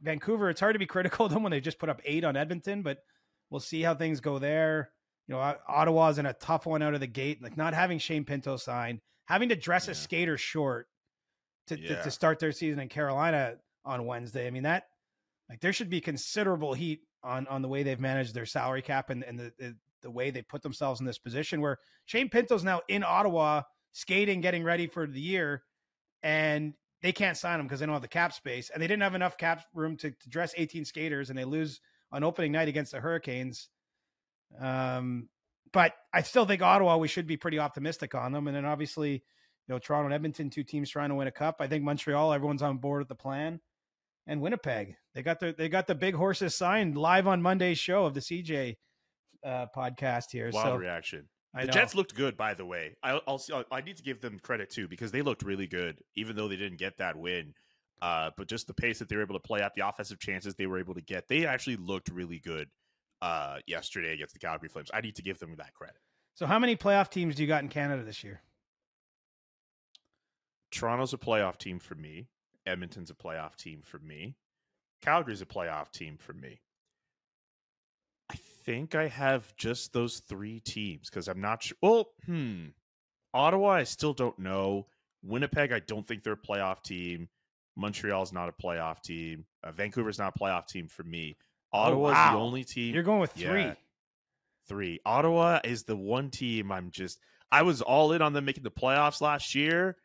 Vancouver, it's hard to be critical of them when they just put up 8 on Edmonton, but we'll see how things go there. Ottawa's in a tough one out of the gate, like not having Shane Pinto sign, having to dress a skater short to start their season in Carolina on Wednesday. I mean, Like there should be considerable heat on the way they've managed their salary cap and the way they put themselves in this position where Shane Pinto's now in Ottawa skating, getting ready for the year, and they can't sign him because they don't have the cap space, and they didn't have enough cap room to dress 18 skaters, and they lose on opening night against the Hurricanes. But I still think Ottawa, we should be pretty optimistic on them. And then obviously, Toronto and Edmonton, 2 teams trying to win a cup. I think Montreal, everyone's on board with the plan. And Winnipeg, they got the big horses signed live on Monday's show of the CJ podcast here. Wild reaction. The Jets looked good, by the way. I need to give them credit too, because they looked really good, even though they didn't get that win. But just the pace that they were able to play at, the offensive chances they were able to get, they actually looked really good yesterday against the Calgary Flames. I need to give them that credit. So how many playoff teams do you got in Canada this year? Toronto's a playoff team for me. Edmonton's a playoff team for me. Calgary's a playoff team for me. I think I have just those 3 teams because I'm not sure. Well, Ottawa, I still don't know. Winnipeg, I don't think they're a playoff team. Montreal's not a playoff team. Vancouver's not a playoff team for me. Ottawa's the only team. You're going with 3. Yeah, 3. Ottawa is the one team I was all in on them making the playoffs last year,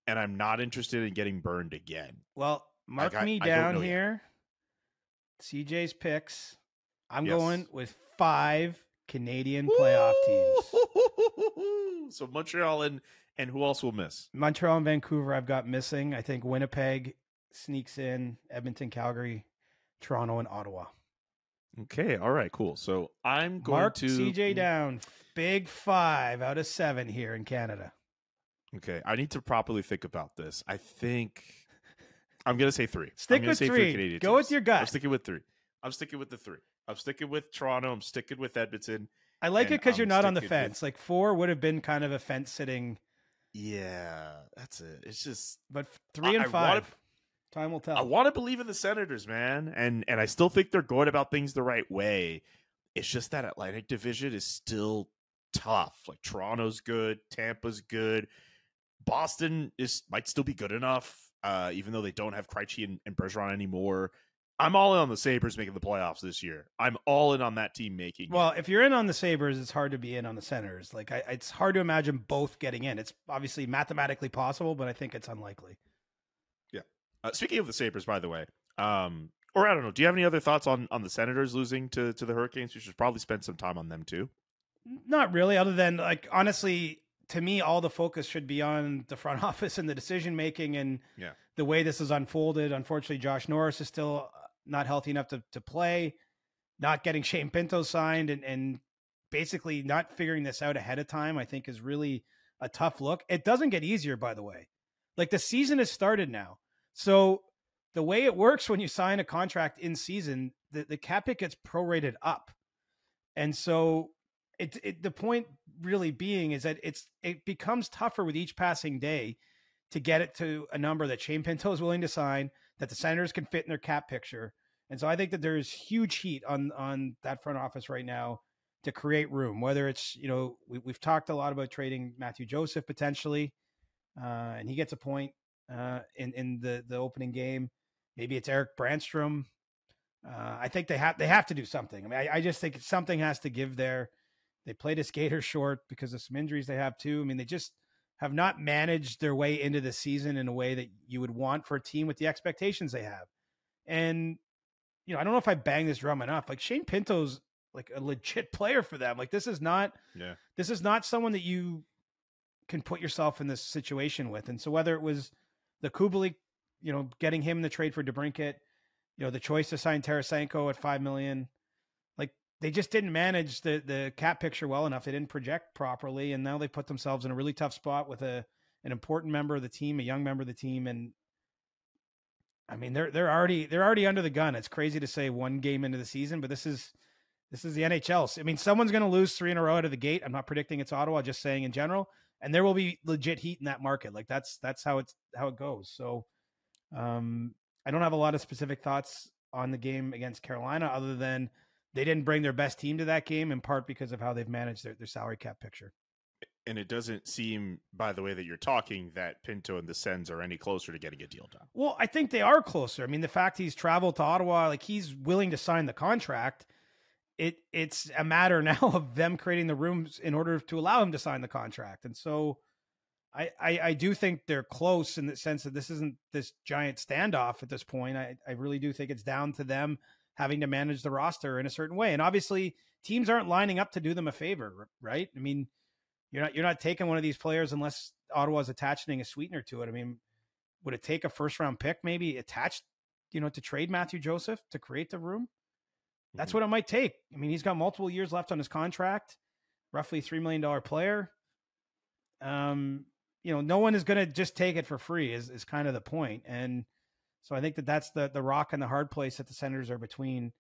and I'm not interested in getting burned again. Well, mark me down here. CJ's picks. I'm going with 5 Canadian playoff teams. So Montreal and who else will miss? Montreal and Vancouver I've got missing. I think Winnipeg sneaks in, Edmonton, Calgary, Toronto, and Ottawa. Okay, all right, cool. So I'm going Mark to CJ down. Big 5 out of 7 here in Canada. Okay, I need to properly think about this. I think I'm going to say 3. Stick with 3. Go with your gut. I'm sticking with 3. I'm sticking with the 3. I'm sticking with Toronto. I'm sticking with Edmonton. I like it because you're not on the fence. Like 4 would have been kind of a fence sitting. Yeah, that's it. It's just. But 3 and 5. Time will tell. I want to believe in the Senators, man. And I still think they're going about things the right way. It's just that Atlantic Division is still tough. Like Toronto's good. Tampa's good. Boston might still be good enough, even though they don't have Krejci and Bergeron anymore. I'm all in on the Sabres making the playoffs this year. I'm all in on that team making it. Well, if you're in on the Sabres, it's hard to be in on the Senators. Like it's hard to imagine both getting in. It's obviously mathematically possible, but I think it's unlikely. Yeah. Speaking of the Sabres, by the way, or I don't know, do you have any other thoughts on the Senators losing to the Hurricanes? We should probably spend some time on them too. Not really, other than like honestly, to me, all the focus should be on the front office and the decision making and the way this is unfolded. Unfortunately, Josh Norris is still not healthy enough to play, not getting Shane Pinto signed and basically not figuring this out ahead of time, I think is really a tough look. It doesn't get easier, by the way. Like the season has started now. So the way it works when you sign a contract in season, the cap hit gets prorated up. And so the point really being is that it becomes tougher with each passing day to get it to a number that Shane Pinto is willing to sign, that the Senators can fit in their cap picture. And so I think that there's huge heat on that front office right now to create room, whether it's, we've talked a lot about trading Matthew Joseph potentially, and he gets a point in the opening game. Maybe it's Eric Brandstrom. I think they have to do something. I mean, I just think something has to give there. They played a skater short because of some injuries they have too. I mean, they just have not managed their way into the season in a way that you would want for a team with the expectations they have. And, I don't know if I bang this drum enough. Like Shane Pinto's like a legit player for them. Like this is not someone that you can put yourself in this situation with. And so whether it was the Kubalik, getting him the trade for DeBrincat, the choice to sign Tarasenko at $5 million, like they just didn't manage the cap picture well enough. They didn't project properly. And now they put themselves in a really tough spot with an important member of the team, a young member of the team. And I mean, they're already under the gun. It's crazy to say one game into the season, but this is the NHL. I mean, someone's going to lose 3 in a row out of the gate. I'm not predicting it's Ottawa, just saying in general, and there will be legit heat in that market. Like that's how it goes. So, I don't have a lot of specific thoughts on the game against Carolina other than they didn't bring their best team to that game in part because of how they've managed their salary cap picture. And it doesn't seem, by the way that you're talking, that Pinto and the Sens are any closer to getting a deal done. Well, I think they are closer. I mean, the fact he's traveled to Ottawa, like he's willing to sign the contract. It's a matter now of them creating the rooms in order to allow him to sign the contract. And so I do think they're close in the sense that this isn't this giant standoff at this point. I really do think it's down to them having to manage the roster in a certain way. And obviously teams aren't lining up to do them a favor, right? I mean, you're not taking one of these players unless Ottawa's attaching a sweetener to it. I mean, would it take a first round pick maybe attached, to trade Matthew Joseph to create the room? That's what it might take. I mean, he's got multiple years left on his contract, roughly $3 million player. No one is going to just take it for free is kind of the point. And so I think that's the rock and the hard place that the Senators are between.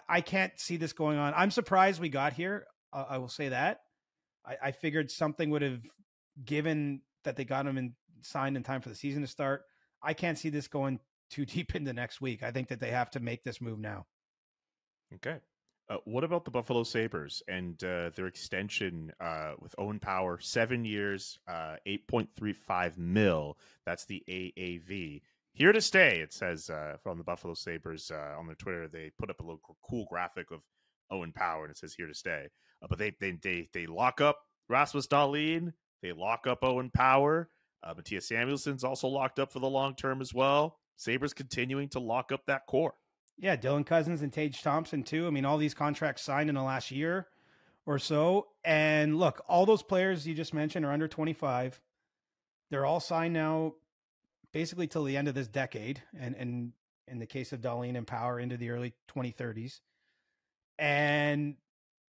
I can't see this going on. I'm surprised we got here. I will say that. I figured something would have given that they got him and signed in time for the season to start. I can't see this going too deep into next week. I think that they have to make this move now. Okay. What about the Buffalo Sabres and their extension with Owen Power, 7 years, $8.35 million. That's the AAV. Here to stay, it says from the Buffalo Sabres on their Twitter. They put up a little cool graphic of Owen Power, and it says here to stay. But they lock up Rasmus Dahlin. They lock up Owen Power. Matthias Samuelson's also locked up for the long term as well. Sabres continuing to lock up that core. Yeah, Dylan Cousins and Tage Thompson too. I mean, all these contracts signed in the last year or so. And look, all those players you just mentioned are under 25. They're all signed now basically till the end of this decade. And in the case of Dahlin and Power into the early 2030s. And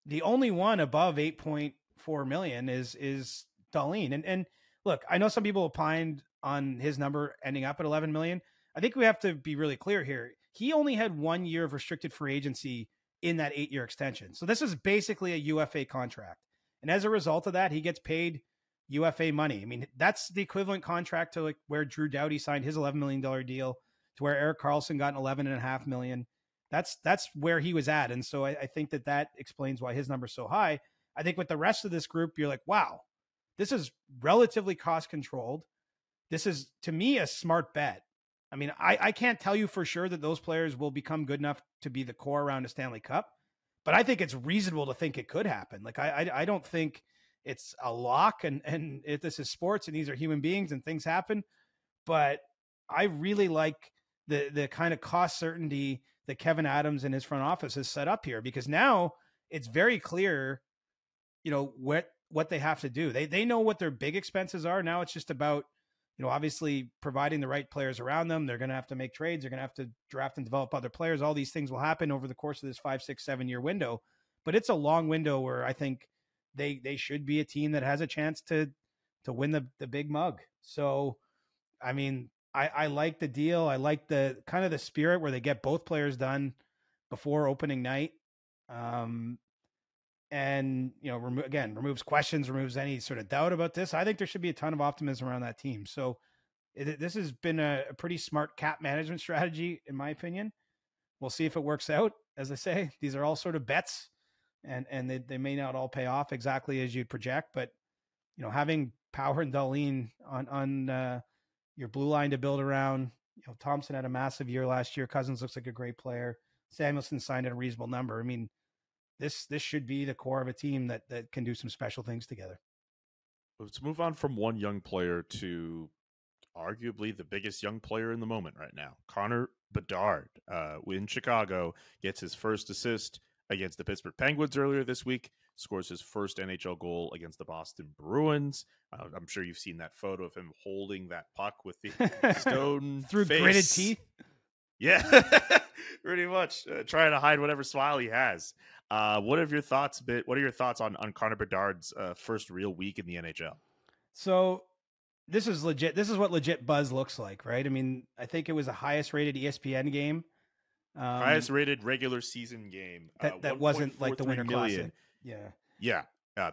the only one above 8.4 million is Dahlin. And look, I know some people opined on his number ending up at 11 million. I think we have to be really clear here. He only had 1 year of restricted free agency in that 8-year extension. So this is basically a UFA contract. And as a result of that, he gets paid UFA money. I mean, that's the equivalent contract to like where Drew Doughty signed his $11 million deal, to where Erik Karlsson got an $11.5 million. That's where he was at. And so I think that explains why his number's so high. I think with the rest of this group, you're like, wow, this is relatively cost controlled. This is, to me, a smart bet. I mean, I can't tell you for sure that those players will become good enough to be the core around a Stanley Cup, but I think it's reasonable to think it could happen. Like, I don't think it's a lock and if this is sports and these are human beings and things happen, but I really like the kind of cost certainty that Kevin Adams and his front office has set up here, because now it's very clear, what they have to do. They know what their big expenses are. Now it's just about, obviously providing the right players around them. They're going to have to make trades. They're going to have to draft and develop other players. All these things will happen over the course of this 5, 6, 7 year window, but it's a long window where I think they should be a team that has a chance to win the big mug. So, I mean, I like the deal. I like the kind of the spirit where they get both players done before opening night. And, removes questions, removes any sort of doubt about this. I think there should be a ton of optimism around that team. So this has been a pretty smart cap management strategy, in my opinion. We'll see if it works out. As I say, these are all sort of bets, and they may not all pay off exactly as you'd project, but, having Power and Dahlin on your blue line to build around, Thompson had a massive year last year. Cousins looks like a great player. Samuelson signed at a reasonable number. I mean, this should be the core of a team that can do some special things together. Let's move on from one young player to arguably the biggest young player in the moment right now. Connor Bedard in Chicago gets his first assist against the Pittsburgh Penguins earlier this week, scores his first NHL goal against the Boston Bruins. I'm sure you've seen that photo of him holding that puck with the stone through face. Gritted teeth. Yeah, pretty much trying to hide whatever smile he has. What are your thoughts on Connor Bedard's first real week in the NHL? So this is legit. This is what legit buzz looks like, right? I mean, I think it was the highest rated ESPN game. Highest rated regular season game. That wasn't like the Winter million. Classic. Yeah.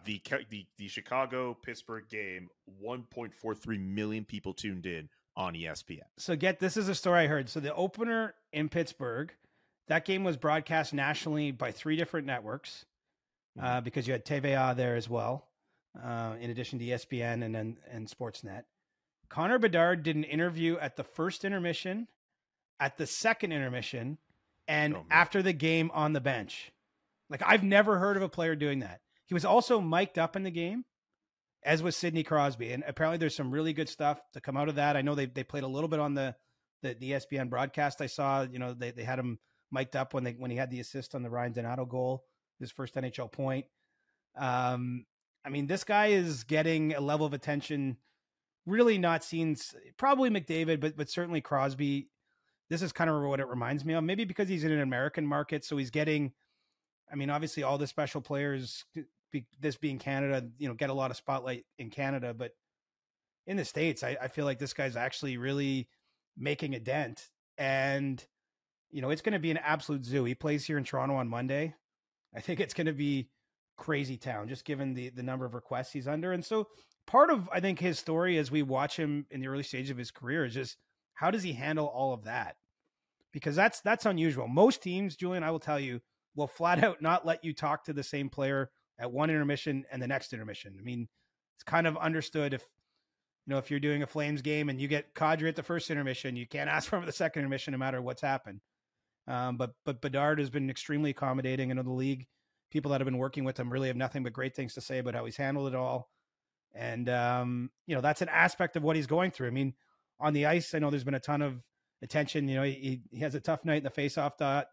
The Chicago Pittsburgh game, 1.43 million people tuned in on ESPN. So this is a story I heard. So the opener in Pittsburgh, that game was broadcast nationally by 3 different networks because you had TVA there as well. in addition to ESPN and Sportsnet. Connor Bedard did an interview at the first intermission, at the second intermission, and after the game on the bench. Like, I've never heard of a player doing that. He was also mic'd up in the game, as was Sidney Crosby. And apparently there's some really good stuff to come out of that. I know they played a little bit on the ESPN broadcast. I saw, they had him mic'd up when he had the assist on the Ryan Donato goal, his first NHL point. I mean, this guy is getting a level of attention really not seen, probably McDavid, but certainly Crosby. This is kind of what it reminds me of, maybe because he's in an American market. So he's getting, I mean, obviously all the special players, this being Canada, get a lot of spotlight in Canada, but in the States, I feel like this guy's actually really making a dent. And, it's going to be an absolute zoo. He plays here in Toronto on Monday. I think it's going to be crazy town, just given the number of requests he's under. And so part of, I think, his story as we watch him in the early stage of his career is just, how does he handle all of that? Because that's unusual. Most teams, Julian, I will tell you, will flat out not let you talk to the same player at one intermission and the next intermission. I mean, it's kind of understood if you're doing a Flames game and you get Kadri at the first intermission, you can't ask for him at the second intermission, no matter what's happened. But Bedard has been extremely accommodating. In the league, people that have been working with him really have nothing but great things to say about how he's handled it all. And, that's an aspect of what he's going through. I mean, on the ice, I know there's been a ton of attention. He has a tough night in the faceoff dot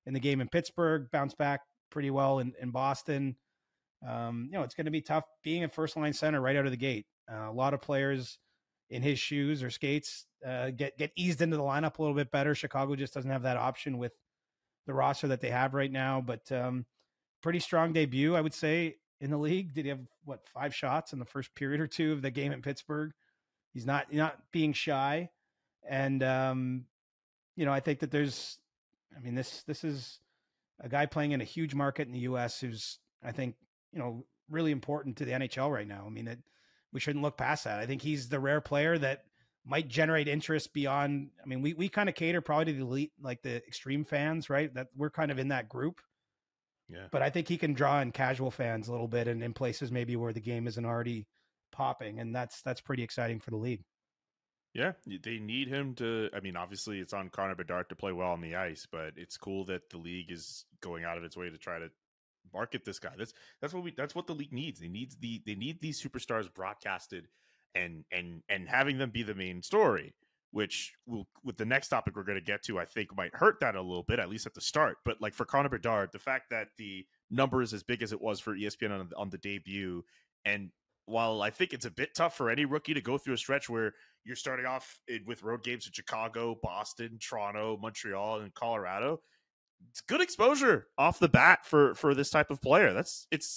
in the game in Pittsburgh, bounced back pretty well in Boston. It's going to be tough being a first line center right out of the gate. A lot of players in his shoes or skates get eased into the lineup a little bit better. Chicago just doesn't have that option with the roster that they have right now, but pretty strong debut, I would say, in the league. Did he have 5 shots in the first period or two of the game in Pittsburgh? He's not being shy. And, I think that this is a guy playing in a huge market in the US who's, I think, really important to the NHL right now. I mean, we shouldn't look past that. I think he's the rare player that might generate interest beyond, I mean, we kind of cater probably to the elite, like the extreme fans, right? That we're kind of in that group. Yeah. But I think he can draw in casual fans a little bit and in places maybe where the game isn't already popping. And that's pretty exciting for the league. Yeah, they need him to. I mean, obviously, it's on Connor Bedard to play well on the ice, but it's cool that the league is going out of its way to try to market this guy. That's what the league needs. They need these superstars broadcasted and having them be the main story, which will, with the next topic we're going to get to, I think might hurt that a little bit, at least at the start. But like for Connor Bedard, the fact that the number is as big as it was for ESPN on the debut, and while I think it's a bit tough for any rookie to go through a stretch where you're starting off with road games in Chicago, Boston, Toronto, Montreal, and Colorado, it's good exposure off the bat for this type of player. It's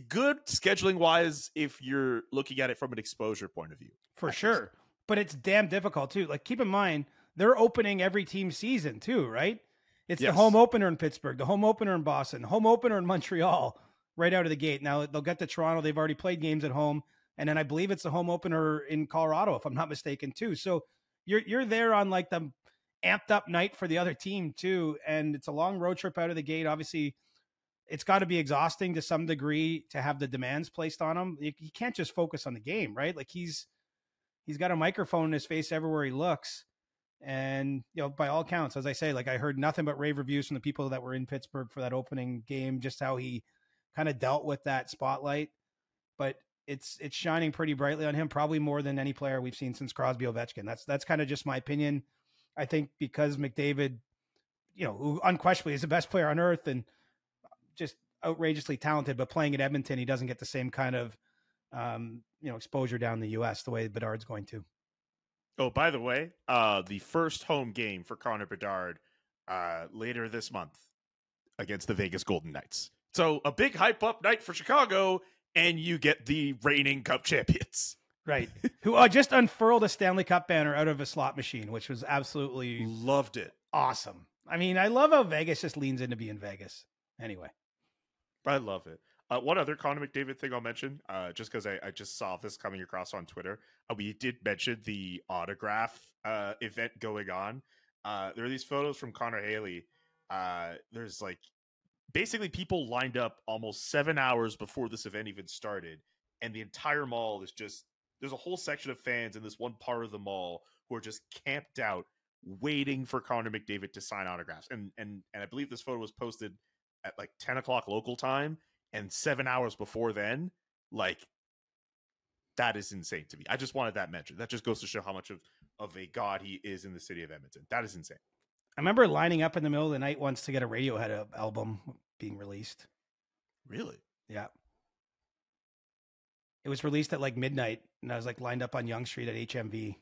good scheduling wise if you're looking at it from an exposure point of view. For sure. But it's damn difficult too. Like, keep in mind, they're opening every team season too, right? It's the home opener in Pittsburgh, the home opener in Boston, home opener in Montreal. Right out of the gate. Now they'll get to Toronto. They've already played games at home. And then I believe it's the home opener in Colorado, if I'm not mistaken too. So you're there on like the amped up night for the other team too. And it's a long road trip out of the gate. Obviously it's got to be exhausting to some degree to have the demands placed on him. You can't just focus on the game, right? Like he's got a microphone in his face everywhere he looks. And, by all accounts, as I say, like I heard nothing but rave reviews from the people that were in Pittsburgh for that opening game, just how he kind of dealt with that spotlight, but it's shining pretty brightly on him, probably more than any player we've seen since Crosby Ovechkin. That's kind of just my opinion. I think because McDavid, who unquestionably is the best player on earth and just outrageously talented, but playing at Edmonton, he doesn't get the same kind of, exposure down in the US the way Bedard's going to. Oh, by the way, the first home game for Connor Bedard later this month against the Vegas Golden Knights. So a big hype up night for Chicago, and you get the reigning Cup champions. Right. Who just unfurled a Stanley Cup banner out of a slot machine, which was absolutely... Loved it. Awesome. I mean, I love how Vegas just leans into being Vegas. Anyway. I love it. One other Connor McDavid thing I'll mention, just because I just saw this coming across on Twitter. We did mention the autograph event going on. There are these photos from Connor Haley. There's like basically people lined up almost 7 hours before this event even started, and the entire mall is just, there's a whole section of fans in this one part of the mall who are just camped out waiting for Connor McDavid to sign autographs. And I believe this photo was posted at like 10 o'clock local time, and 7 hours before then, like, that is insane to me. I just wanted that mentioned. That just goes to show how much of a god he is in the city of Edmonton. That is insane. I remember lining up in the middle of the night once to get a Radiohead album being released. Really? Yeah. It was released at like midnight, and I was like lined up on Yonge Street at HMV.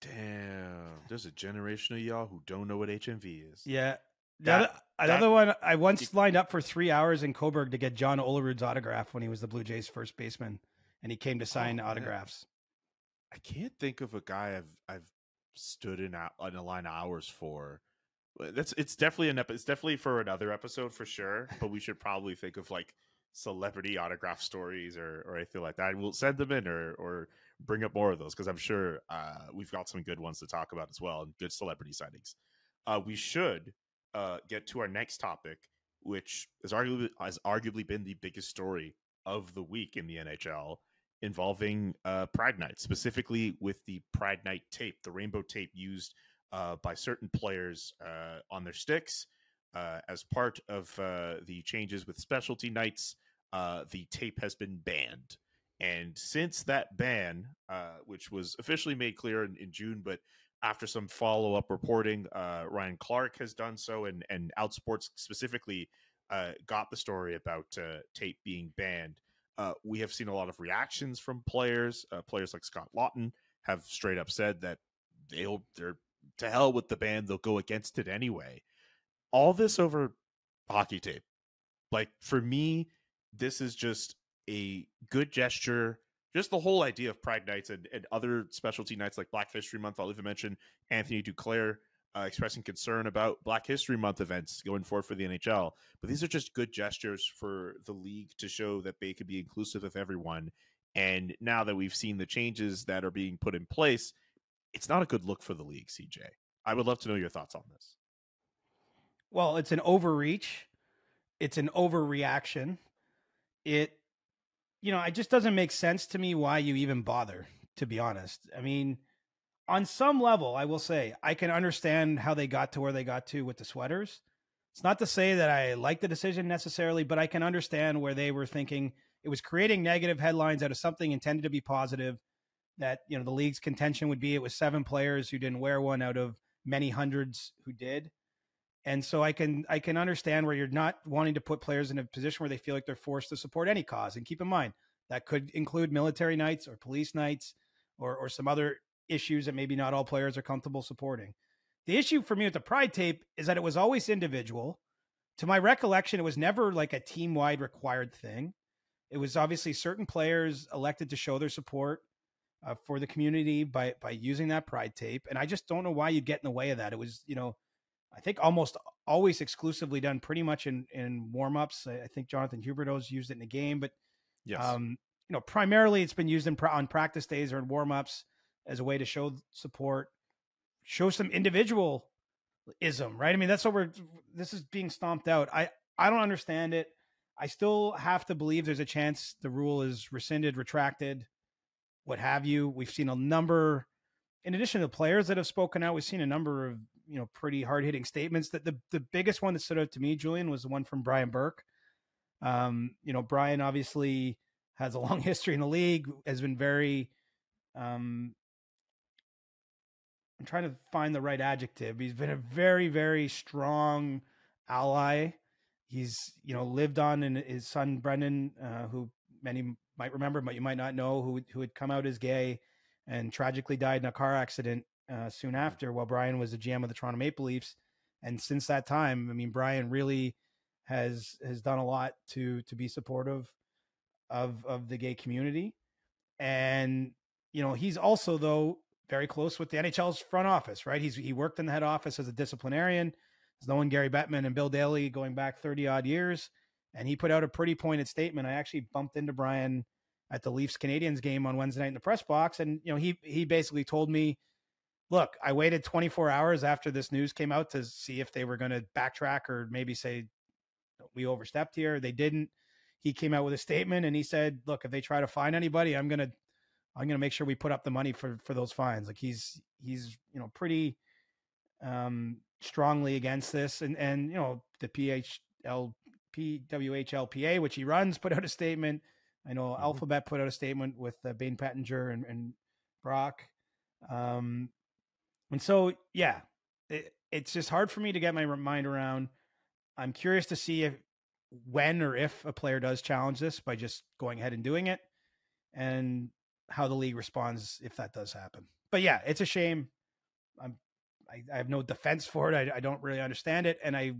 Damn. There's a generation of y'all who don't know what HMV is. Yeah. Another one, I once lined up for 3 hours in Coburg to get John Olerud's autograph when he was the Blue Jays' first baseman, and he came to sign autographs. I can't think of a guy I've stood in a line hours for. It's definitely for another episode for sure, but we should probably think of like celebrity autograph stories or anything like that. We'll send them in or bring up more of those, because I'm sure we've got some good ones to talk about as well, and good celebrity sightings. We should get to our next topic, which has arguably been the biggest story of the week in the NHL, involving Pride Night, specifically with the Pride Night tape, the rainbow tape used by certain players on their sticks. As part of the changes with specialty nights, the tape has been banned. And since that ban, which was officially made clear in June, but after some follow-up reporting, Ryan Clark has done so, and Outsports specifically got the story about tape being banned. We have seen a lot of reactions from players. Players like Scott Lawton have straight up said that they're to hell with the ban, they'll go against it anyway. All this over hockey tape. Like, for me, this is just a good gesture. Just the whole idea of Pride Nights and other specialty nights like Black History Month. I'll even mention Anthony Duclair expressing concern about Black History Month events going forward for the NHL. But these are just good gestures for the league to show that they could be inclusive of everyone. And now that we've seen the changes that are being put in place, it's not a good look for the league, CJ. I would love to know your thoughts on this. Well, it's an overreach. It's an overreaction. It just doesn't make sense to me why you even bother, to be honest. I mean, on some level, I will say, I can understand how they got to where they got to with the sweaters. It's not to say that I like the decision necessarily, but I can understand where they were thinking it was creating negative headlines out of something intended to be positive, that, the league's contention would be it was 7 players who didn't wear one out of many hundreds who did. And so I can understand where you're not wanting to put players in a position where they feel like they're forced to support any cause. And keep in mind, that could include military nights or police nights or some other issues that maybe not all players are comfortable supporting. The issue for me with the Pride tape is that it was always individual. To my recollection, it was never like a team-wide required thing. It was obviously certain players elected to show their support for the community by using that Pride tape. And I just don't know why you'd get in the way of that. It was, I think almost always exclusively done pretty much in warm-ups. I think Jonathan Huberdeau's used it in a game, but yes. Primarily it's been used on practice days or in warm-ups as a way to show support, show some individualism, right? I mean, that's what this is being stomped out. I don't understand it. I still have to believe there's a chance the rule is rescinded, retracted, what have you. We've seen a number, in addition to the players that have spoken out, we've seen a number of, pretty hard-hitting statements. That the biggest one that stood out to me, Julian, was the one from Brian Burke. Brian obviously has a long history in the league, has been very, I'm trying to find the right adjective. He's been a very, very strong ally. He's, lived on, and his son, Brendan, who many might remember, but you might not know, who had come out as gay and tragically died in a car accident soon after, while Brian was the GM of the Toronto Maple Leafs. And since that time, I mean, Brian really has done a lot to be supportive of the gay community. And, he's also, though, very close with the NHL's front office, right? He worked in the head office as a disciplinarian. He's known Gary Bettman and Bill Daly going back 30 odd years. And he put out a pretty pointed statement. I actually bumped into Brian at the Leafs Canadiens game on Wednesday night in the press box. And, he basically told me, look, I waited 24 hours after this news came out to see if they were going to backtrack or maybe say we overstepped here. They didn't. He came out with a statement and he said, look, if they try to fine anybody, I'm going to make sure we put up the money for those fines. Like he's, pretty strongly against this. And, the PWHLPA, which he runs, put out a statement. I know Alphabet put out a statement with Bane Pettinger and Brock. And so, yeah, it's just hard for me to get my mind around. I'm curious to see when or if a player does challenge this by just going ahead and doing it, and how the league responds if that does happen. But yeah, it's a shame. I have no defense for it. I don't really understand it. And I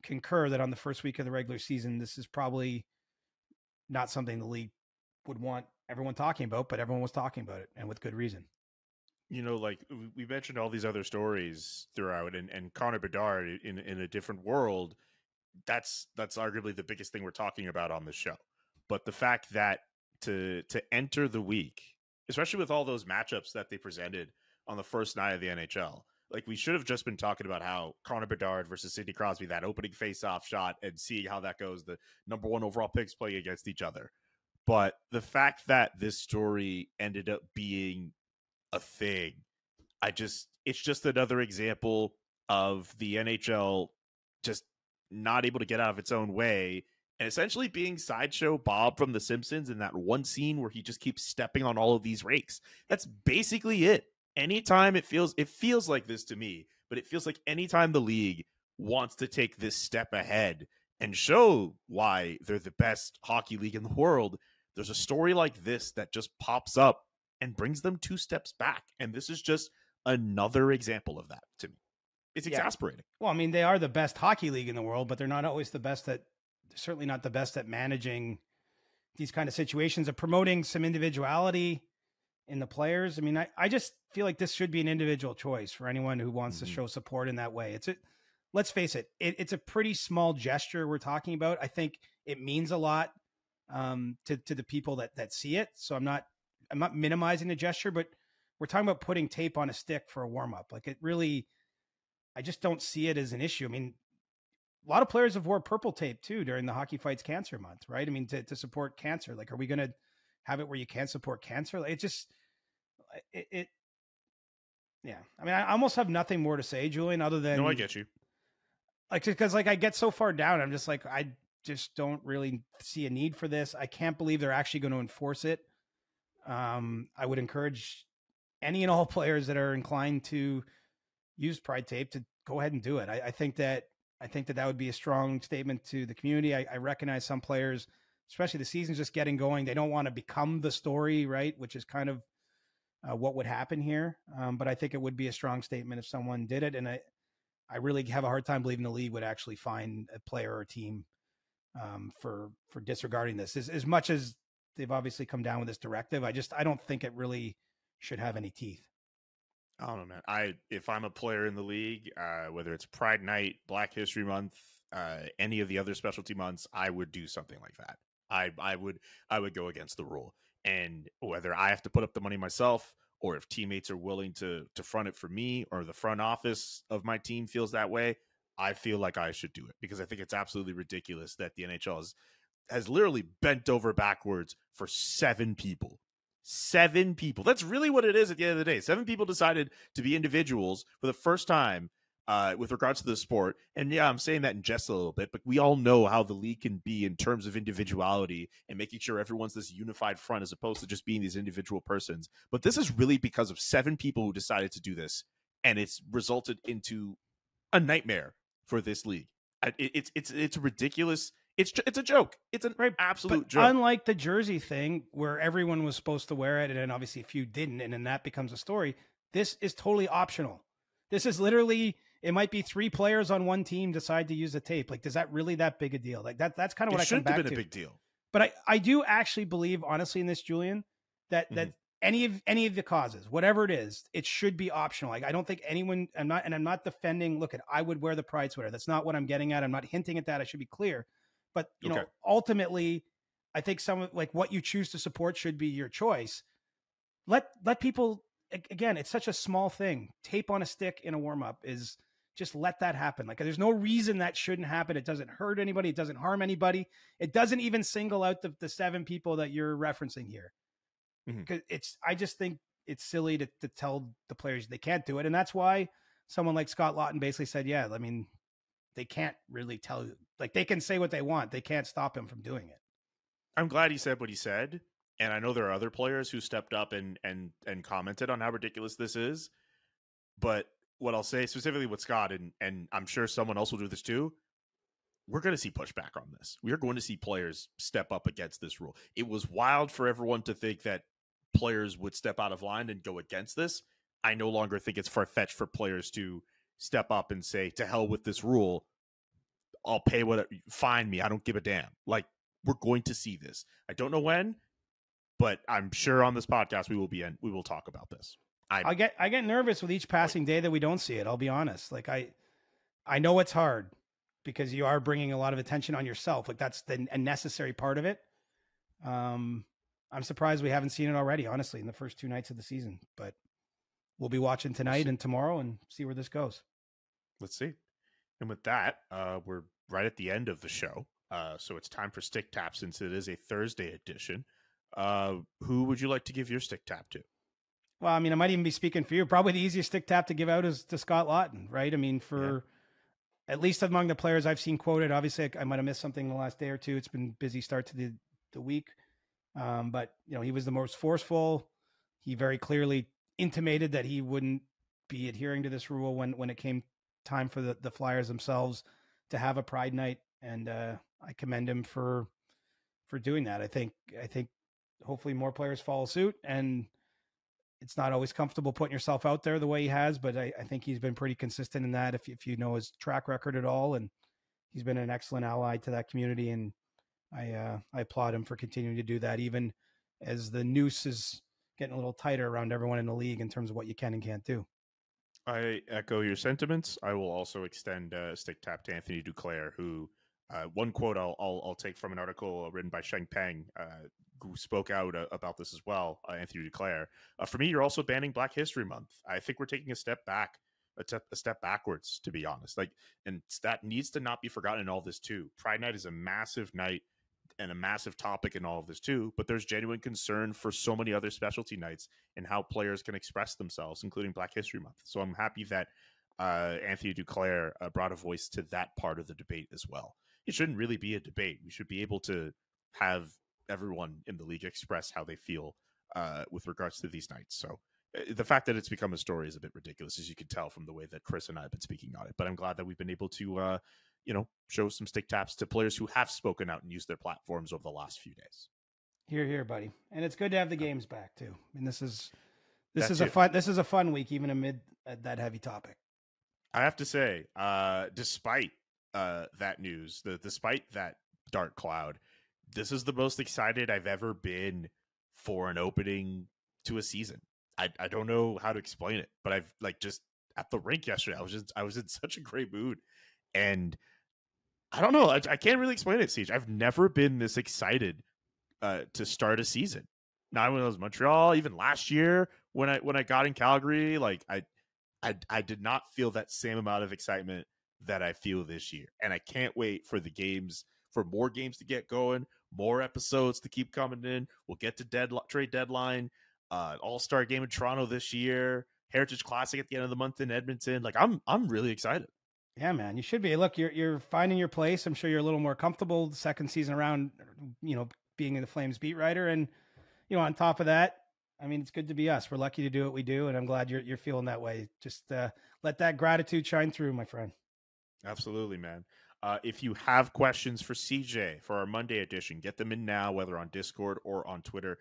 concur that on the first week of the regular season, this is probably not something the league would want everyone talking about, but everyone was talking about it, and with good reason. Like we mentioned all these other stories throughout, and Connor Bedard in a different world, that's arguably the biggest thing we're talking about on this show. But the fact that to enter the week, especially with all those matchups that they presented on the first night of the NHL, like we should have just been talking about how Connor Bedard versus Sidney Crosby, that opening face-off shot, and seeing how that goes, the number 1 overall picks playing against each other. But the fact that this story ended up being a thing, it's just another example of the NHL just not able to get out of its own way, and essentially being Sideshow Bob from The Simpsons in that one scene where he just keeps stepping on all of these rakes. That's basically it. Anytime it feels like this to me, but it feels like anytime the league wants to take this step ahead and show why they're the best hockey league in the world, there's a story like this that just pops up and brings them 2 steps back. And this is just another example of that to me. It's exasperating. Well, I mean, they are the best hockey league in the world, but they're not always certainly not the best at managing these kind of situations, of promoting some individuality in the players. I mean, I just feel like this should be an individual choice for anyone who wants to show support in that way. Let's face it, it's a pretty small gesture we're talking about. I think it means a lot to the people that see it. So I'm not minimizing the gesture, but we're talking about putting tape on a stick for a warm up. Like, it really, I just don't see it as an issue. I mean, a lot of players have wore purple tape too during the Hockey Fights Cancer Month, right? I mean, to support cancer. Like, are we going to have it where you can't support cancer? Like, yeah. I mean, I almost have nothing more to say, Julian, other than, no, I get you. Like, because I get so far down, I'm just like, I just don't really see a need for this. I can't believe they're actually going to enforce it. I would encourage any and all players that are inclined to use Pride tape to go ahead and do it. I think that would be a strong statement to the community. I recognize some players, especially the season's just getting going, they don't want to become the story, right? Which is kind of what would happen here. But I think it would be a strong statement if someone did it. And I really have a hard time believing the league would actually fine a player or a team for disregarding this. As much as they've obviously come down with this directive, I don't think it really should have any teeth. I don't know, man. If I'm a player in the league, whether it's Pride Night, Black History Month, any of the other specialty months, I would do something like that. I would go against the rule. And whether I have to put up the money myself, or if teammates are willing to front it for me, or the front office of my team feels that way, I feel like I should do it, because I think it's absolutely ridiculous that the NHL has literally bent over backwards for 7 people. 7 people. That's really what it is at the end of the day. 7 people decided to be individuals for the first time with regards to the sport. And yeah, I'm saying that in jest a little bit, but we all know how the league can be in terms of individuality and making sure everyone's this unified front as opposed to just being these individual persons. But this is really because of 7 people who decided to do this, and it's resulted into a nightmare for this league. It's ridiculous. It's a joke. It's an absolute joke. Unlike the jersey thing where everyone was supposed to wear it and then obviously a few didn't, and then that becomes a story, this is totally optional. This is literally, it might be 3 players on one team decide to use the tape. Like, is that really that big a deal? Like that's kind of what I come back to. It shouldn't have been a big deal. But I do actually believe, honestly, in this, Julian, that any of the causes, whatever it is, it should be optional. Like, I don't think anyone, I'm not defending, look, I would wear the Pride sweater. That's not what I'm getting at. I'm not hinting at that. I should be clear. But, you know, ultimately, I think some, like, what you choose to support should be your choice. Let people again, it's such a small thing. Tape on a stick in a warm-up is just let that happen. Like, there's no reason that shouldn't happen. It doesn't hurt anybody. It doesn't harm anybody. It doesn't even single out the 7 people that you're referencing here. Because I just think it's silly to tell the players they can't do it. And that's why someone like Scott Laughton basically said, yeah, I mean, they can't really tell you. Like, they can say what they want. They can't stop him from doing it. I'm glad he said what he said. And I know there are other players who stepped up and commented on how ridiculous this is. But what I'll say specifically with Scott, and I'm sure someone else will do this too, we're going to see pushback on this. We are going to see players step up against this rule. It was wild for everyone to think that players would step out of line and go against this. I no longer think it's far-fetched for players to step up and say, to hell with this rule. I'll pay what, fine me. I don't give a damn. Like, we're going to see this. I don't know when, but I'm sure on this podcast we will talk about this. I get nervous with each passing day that we don't see it. I'll be honest. Like, I know it's hard because you are bringing a lot of attention on yourself. Like, that's a necessary part of it. I'm surprised we haven't seen it already, honestly, in the first 2 nights of the season, but we'll be watching tonight and tomorrow and see where this goes. Let's see. And with that, we're right at the end of the show. So it's time for Stick Tap since it is a Thursday edition. Who would you like to give your stick tap to? Well, I mean, I might even be speaking for you. Probably the easiest stick tap to give out is to Scott Laughton, right? I mean, at least among the players I've seen quoted, obviously I might have missed something in the last day or two. It's been a busy start to the week. But, you know, he was the most forceful. He very clearly intimated that he wouldn't be adhering to this rule when it came time for the Flyers themselves to have a Pride night. And I commend him for doing that. I think hopefully more players follow suit, and it's not always comfortable putting yourself out there the way he has, but I think he's been pretty consistent in that if you know his track record at all, and he's been an excellent ally to that community. And I applaud him for continuing to do that, even as the noose is getting a little tighter around everyone in the league in terms of what you can and can't do. I echo your sentiments. I will also extend a stick tap to Anthony Duclair, who one quote I'll take from an article written by Sheng Peng, who spoke out about this as well. Anthony Duclair. For me, you're also banning Black History Month. I think we're taking a step back, a step backwards, to be honest. Like, and that needs to not be forgotten in all of this too. Pride Night is a massive night and a massive topic in all of this too, but there's genuine concern for so many other specialty nights and how players can express themselves, including Black History Month. So I'm happy that Anthony Duclair brought a voice to that part of the debate as well. It shouldn't really be a debate. We should be able to have everyone in the league express how they feel with regards to these nights. So the fact that it's become a story is a bit ridiculous, as you can tell from the way that Chris and I have been speaking on it. But I'm glad that we've been able to, show some stick taps to players who have spoken out and used their platforms over the last few days. Here, buddy. And it's good to have the games back too. I mean, this is a fun week, even amid that heavy topic. I have to say, despite that news, despite that dark cloud, this is the most excited I've ever been for an opening to a season. I don't know how to explain it, but I've just at the rink yesterday, I was in such a great mood, and I don't know. I can't really explain it, Siege. I've never been this excited to start a season. Not when I was in Montreal, even last year when I got in Calgary, I did not feel that same amount of excitement that I feel this year. And I can't wait for for more games to get going, more episodes to keep coming in. We'll get to trade deadline, All-Star game in Toronto this year, Heritage Classic at the end of the month in Edmonton. I'm really excited. Yeah, man, you should be. Look, you're finding your place. I'm sure you're a little more comfortable the second season around, being in the Flames beat writer. And, on top of that, I mean, it's good to be us. We're lucky to do what we do. And I'm glad you're feeling that way. Just let that gratitude shine through, my friend. Absolutely, man. If you have questions for CJ for our Monday edition, get them in now, whether on Discord or on Twitter.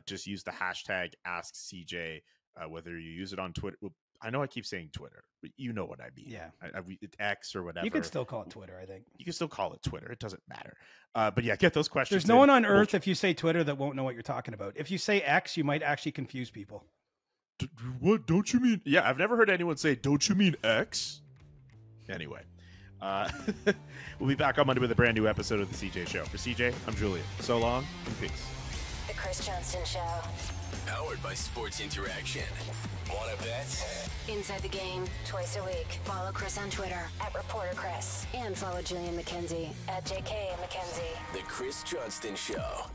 Just use the hashtag AskCJ, whether you use it on Twitter. Well, I know I keep saying Twitter, but you know what I mean. Yeah. X or whatever. You can still call it Twitter, I think. You can still call it Twitter. It doesn't matter. But yeah, get those questions. There's no one on earth, if you say Twitter, that won't know what you're talking about. If you say X, you might actually confuse people. What? Don't you mean? Yeah, I've never heard anyone say, don't you mean X? Anyway. We'll be back on Monday with a brand new episode of The CJ Show. For CJ, I'm Julian. So long and peace. The Chris Johnston Show. Powered by Sports Interaction. Want to bet? Inside the Game, twice a week. Follow Chris on Twitter @ReporterChris. And follow Julian McKenzie @JKMcKenzie. The Chris Johnston Show.